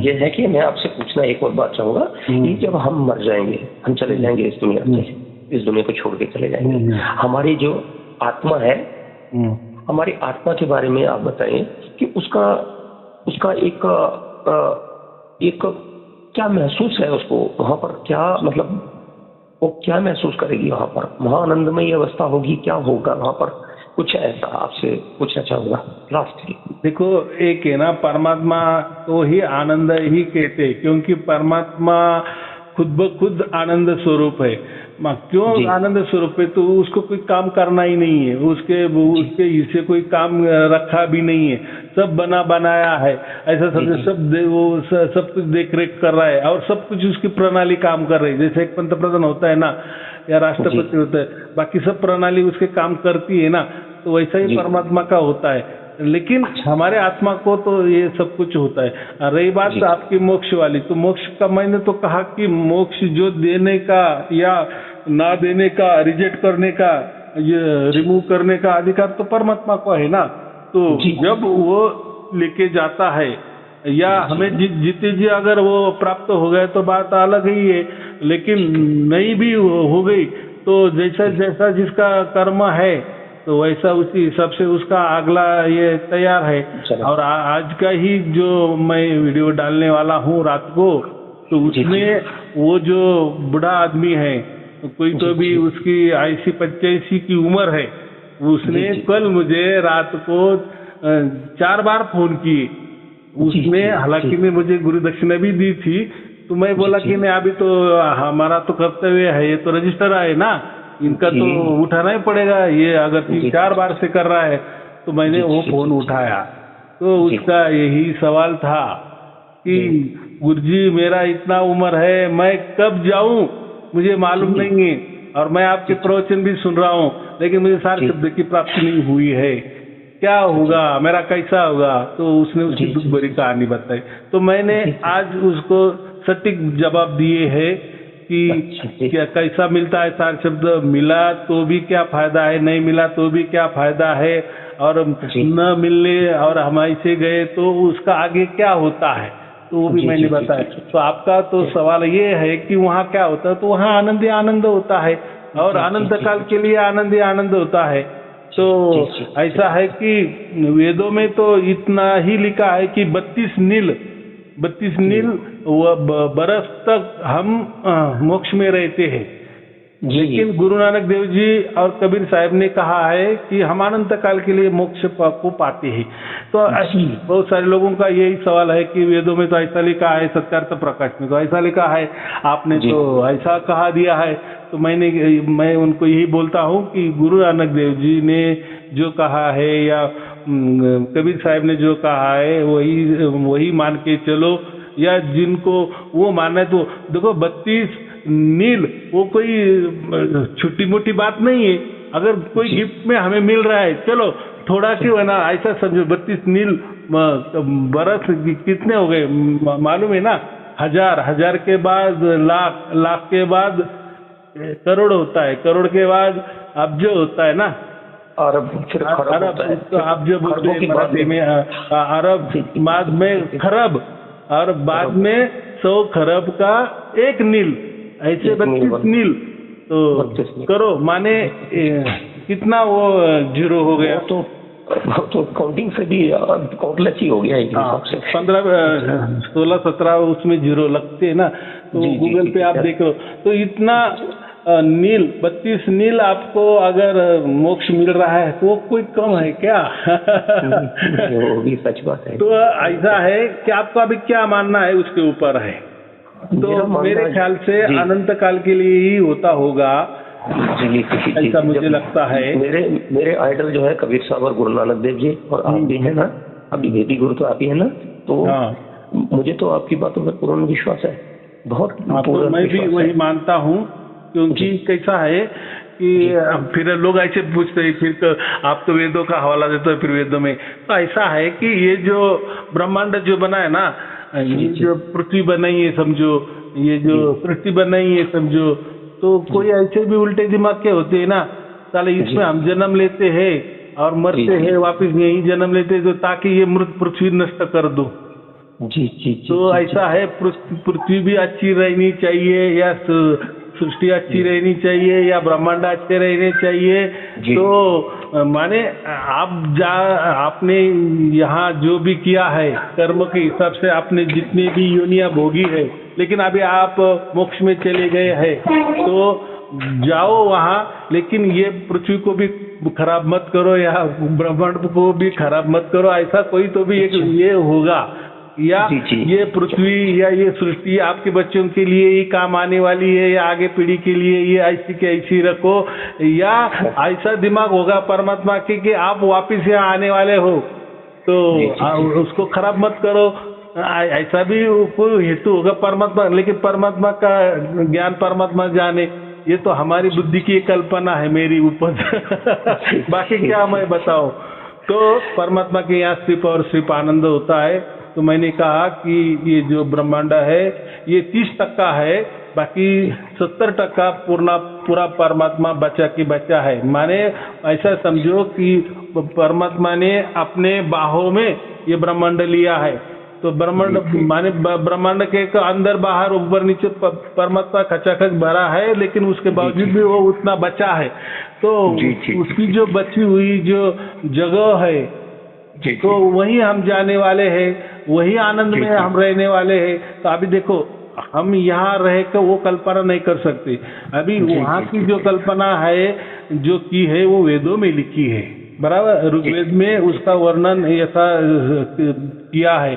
ये है कि मैं आपसे पूछना एक और बात चाहूंगा कि जब हम मर जाएंगे, हम चले जाएंगे इस दुनिया से, इस दुनिया को छोड़ के चले जाएंगे, हमारी जो आत्मा है, हमारी आत्मा के बारे में आप बताएं कि उसका एक क्या महसूस है, उसको वहां पर क्या मतलब वो क्या महसूस करेगी, वहां पर महाआनंदमयी अवस्था होगी, क्या होगा वहां पर, कुछ ऐसा आपसे पूछना चाहूंगा लास्ट। देखो एक है ना, परमात्मा को ही आनंद ही कहते, क्योंकि परमात्मा खुद ब खुद आनंद स्वरूप है। क्यों आनंद स्वरूप है? तो उसको कोई काम करना ही नहीं है, उसके हिस्से कोई काम रखा भी नहीं है, सब बनाया है, ऐसा समझे, सब कुछ देख रेख कर रहा है और सब कुछ उसकी प्रणाली काम कर रही है। जैसे एक पंतप्रधान होता है ना, या राष्ट्रपति होता है, बाकी सब प्रणाली उसके काम करती है ना, तो वैसा ही परमात्मा का होता है। लेकिन हमारे आत्मा को तो ये सब कुछ होता है। रही बात आपकी मोक्ष वाली, तो मोक्ष का मैंने तो कहा कि मोक्ष जो देने का या ना देने का, रिजेक्ट करने का, ये रिमूव करने का अधिकार तो परमात्मा को है ना। तो जब वो लेके जाता है या हमें जीते जी अगर वो प्राप्त हो गए तो बात अलग ही है, लेकिन नहीं भी हो गई तो जैसा जिसका कर्म है तो वैसा उसी हिसाब से उसका अगला ये तैयार है। और आज का ही जो मैं वीडियो डालने वाला हूँ रात को, तो उसमें वो जो बूढ़ा आदमी है, कोई तो भी उसकी 80-85 की उम्र है, उसने कल मुझे रात को 4 बार फोन किए। उसने हालांकि ने मुझे गुरु दक्षिणा भी दी थी, तो मैं बोला कि नहीं अभी तो हमारा तो कर्तव्य है, ये तो रजिस्टर है ना, इनका तो उठाना ही पड़ेगा, ये अगर 3-4 बार से कर रहा है। तो मैंने वो फोन उठाया, तो उसका यही सवाल था कि गुरुजी मेरा इतना उम्र है, मैं कब जाऊं मुझे मालूम नहीं है, और मैं आपके प्रवचन भी सुन रहा हूं, लेकिन मुझे सारे शब्द की प्राप्ति नहीं हुई है, क्या होगा, मेरा कैसा होगा? तो उसने उसकी दुख भरी कहानी बताई। तो मैंने आज उसको सटीक जवाब दिए है कि क्या कैसा मिलता है सार शब्द, मिला तो भी क्या फायदा है, नहीं मिला तो भी क्या फायदा है, और न मिलने और हम ऐसे गए तो उसका आगे क्या होता है, तो वो भी मैंने बताया। तो आपका तो सवाल ये है कि वहाँ क्या होता है, तो वहाँ आनंद ही आनंद होता है, और अनंत काल के लिए आनंद ही आनंद होता है। तो ऐसा है कि वेदों में तो इतना ही लिखा है कि 32 नील बरस तक हम मोक्ष में रहते हैं। लेकिन गुरु नानक देव जी और कबीर साहब ने कहा है कि हम अनंत काल के लिए मोक्ष को पाते हैं। तो बहुत सारे लोगों का यही सवाल है कि वेदों में तो ऐसा लिखा है, सत्यार्थ प्रकाश में तो ऐसा लिखा है, आपने तो ऐसा कहा दिया है। तो मैं उनको यही बोलता हूँ कि गुरु नानक देव जी ने जो कहा है या कबीर साहब ने जो कहा है वही मान के चलो, या जिनको वो मानना है। तो देखो 32 नील वो कोई छोटी मोटी बात नहीं है। अगर कोई गिफ्ट में हमें मिल रहा है, चलो थोड़ा क्यों है ना, ऐसा समझो 32 नील बरस कितने हो गए मालूम है ना, 1000 के बाद लाख के बाद करोड़ होता है, करोड़ के बाद अब्ज होता है ना, अरब, फिर अरब, अब्ज मराठी में अरब, बाद में खरब, और बाद में 100 खरब का 1 नील, ऐसे 32 नील। तो करो माने कितना वो जीरो हो गया, तो काउंटिंग से भी काउंटलेस ही हो गया है। 15, 16, 17 उसमें जीरो लगते हैं ना। तो गूगल पे आप देख लो, तो इतना नील 32 नील आपको अगर मोक्ष मिल रहा है तो वो कोई कम है क्या? वो भी सच बात है। तो ऐसा है कि आपको अभी क्या मानना है उसके ऊपर है। तो मेरे ख्याल से अनंत काल के लिए ही होता होगा, ऐसा मुझे लगता है। मेरे आइडल जो है कबीर साहब और गुरु नानक देव जी, और आप भी है ना, अभी बेबी गुरु तो आप ही है ना, तो मुझे तो आपकी बातों में पूर्ण विश्वास है, बहुत। मैं भी वही मानता हूँ, क्योंकि कैसा है कि फिर लोग ऐसे पूछते हैं, फिर आप तो वेदों का हवाला देते हो, फिर वेदों में तो ऐसा है कि ये जो ब्रह्मांड जो बना है ना, ये जो पृथ्वी बनाई है समझो, ये जो सृष्टि बनाई है समझो, तो कोई ऐसे भी उल्टे दिमाग के होते हैं ना, साले इसमें हम जन्म लेते हैं और मरते हैं, वापिस यही जन्म लेते हैं, तो ताकि ये मृत पृथ्वी नष्ट कर दो। जी। तो ऐसा है, पृथ्वी भी अच्छी रहनी चाहिए, या सृष्टि अच्छी रहनी चाहिए, या ब्रह्मांड अच्छे रहने चाहिए। तो माने आपने यहाँ जो भी किया है कर्म के हिसाब से आपने जितनी भी योनियां भोगी है, लेकिन अभी आप मोक्ष में चले गए हैं, तो जाओ वहाँ, लेकिन ये पृथ्वी को भी खराब मत करो या ब्रह्मांड को भी खराब मत करो। ऐसा कोई तो भी एक ये होगा, या ये पृथ्वी या ये सृष्टि आपके बच्चों के लिए ही काम आने वाली है, या आगे पीढ़ी के लिए ये ऐसी के ऐसी रखो, या ऐसा दिमाग होगा परमात्मा के कि आप वापिस यहाँ आने वाले हो, तो उसको खराब मत करो। ऐसा भी कोई हेतु होगा परमात्मा, लेकिन परमात्मा का ज्ञान परमात्मा जाने, ये तो हमारी बुद्धि की कल्पना है, मेरी उपज बाकी क्या मैं बताऊं। तो परमात्मा के यहाँ सिर्फ और सिर्फ आनंद होता है। तो मैंने कहा कि ये जो ब्रह्मांड है ये 30% है, बाकी 70% पूरा परमात्मा बचा की बचा है। माने ऐसा समझो कि परमात्मा ने अपने बाहों में ये ब्रह्मांड लिया है, तो ब्रह्मांड माने ब्रह्मांड के अंदर बाहर ऊपर नीचे परमात्मा खचाखच भरा है, लेकिन उसके बावजूद भी वो उतना बचा है। तो उसकी जो बची हुई जो जगह है, तो वही हम जाने वाले हैं, वही आनंद में हम रहने वाले हैं। तो अभी देखो, हम यहाँ रह कर वो कल्पना नहीं कर सकते। अभी वहाँ की जो कल्पना है जो की है वो वेदों में लिखी है, बराबर, ऋग्वेद में उसका वर्णन ऐसा किया है।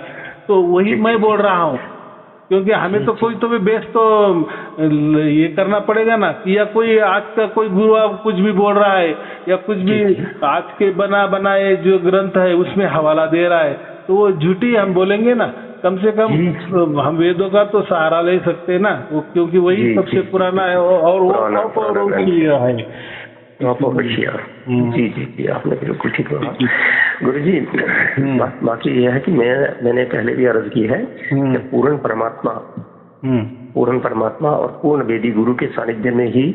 तो वही मैं बोल रहा हूँ, क्योंकि हमें तो कोई तो भी बेस तो ये करना पड़ेगा ना, कि या कोई आज का कोई गुरु कुछ भी बोल रहा है, या कुछ भी आज के बनाए जो ग्रंथ है उसमें हवाला दे रहा है, तो वो झूठी हम बोलेंगे ना। कम से कम हम वेदों का तो सहारा ले सकते हैं ना, क्योंकि वही सबसे पुराना है और वो है। जी, आपने बिल्कुल ठीक कहा गुरु जी। बाकी यह है कि मैंने पहले भी अर्ज की है कि पूर्ण परमात्मा और पूर्ण वेदी गुरु के सानिध्य में ही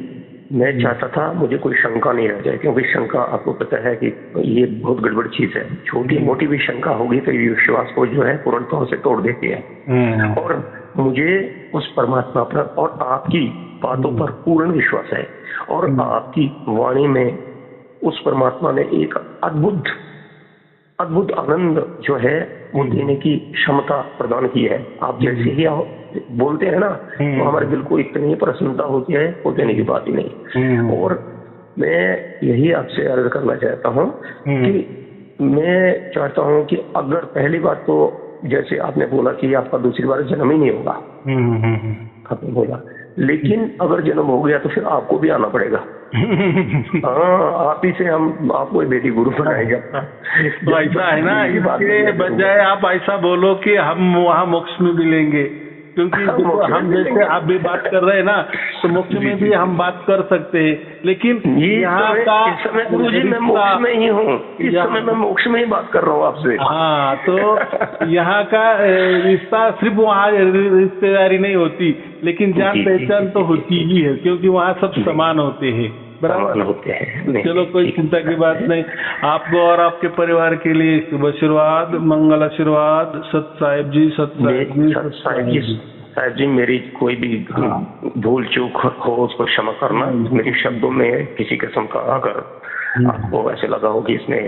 मैं चाहता था, मुझे कोई शंका नहीं रह जाए, क्योंकि शंका आपको पता है कि ये बहुत गड़बड़ चीज है। छोटी मोटी भी शंका होगी तो ये विश्वास को जो है पूर्ण तौर से तोड़ देती है। और मुझे उस परमात्मा पर और आपकी बातों पर पूर्ण विश्वास है, और आपकी वाणी में उस परमात्मा ने एक अद्भुत आनंद जो है वो देने की क्षमता प्रदान की है। आप जैसे ही बोलते हैं ना, तो हमारे दिल को इतनी प्रसन्नता होती है, वो देने की बात ही नहीं। और मैं यही आपसे अर्ज करना चाहता हूँ कि मैं चाहता हूँ कि अगर पहली बात तो जैसे आपने बोला कि आपका दूसरी बार जन्म ही नहीं होगा, आपने बोला, लेकिन अगर जन्म हो गया तो फिर आपको भी आना पड़ेगा। हाँ, आप ही से हम आपको बेटी गुरु बनाएगा। तो ऐसा है ना, इसके बजाय आप ऐसा बोलो कि हम वहाँ मोक्ष में मिलेंगे, क्योंकि हम जैसे आप भी बात कर रहे हैं ना, तो मोक्ष में भी हम बात कर सकते हैं, लेकिन यहाँ का इस समय गुरुजी मैं मोक्ष में ही हूँ, इस समय मैं मोक्ष में ही बात कर रहा हूँ आपसे। हाँ, तो यहाँ का रिश्ता सिर्फ वहाँ रिश्तेदारी नहीं होती, लेकिन जान पहचान तो होती ही है, क्योंकि वहाँ सब समान होते हैं, बराबर होते हैं। चलो, कोई चिंता की बात नहीं। आपको और आपके परिवार के लिए शुभ आशीर्वाद, मंगल आशीर्वाद। सत साहिब जी, मेरी कोई भी भूल चूक हो उसको क्षमा करना। मेरे शब्दों में किसी किस्म का अगर आपको ऐसे लगा हो कि इसमें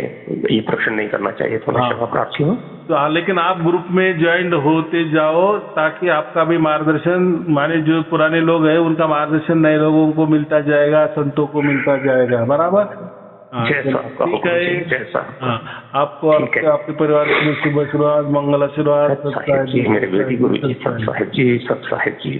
ये प्रश्न नहीं करना चाहिए तो मैं क्षमा प्रार्थी हूँ। तो लेकिन आप ग्रुप में ज्वाइंट होते जाओ, ताकि आपका भी मार्गदर्शन, माने जो पुराने लोग हैं उनका मार्गदर्शन नए लोगों को मिलता जाएगा, संतों को मिलता जाएगा, बराबर। ठीक है, जैसा आपको आपके परिवार के शुभ आशीर्वाद, मंगल आशीर्वाद। मेरे बेटी गुरु जी, सत साहिब जी।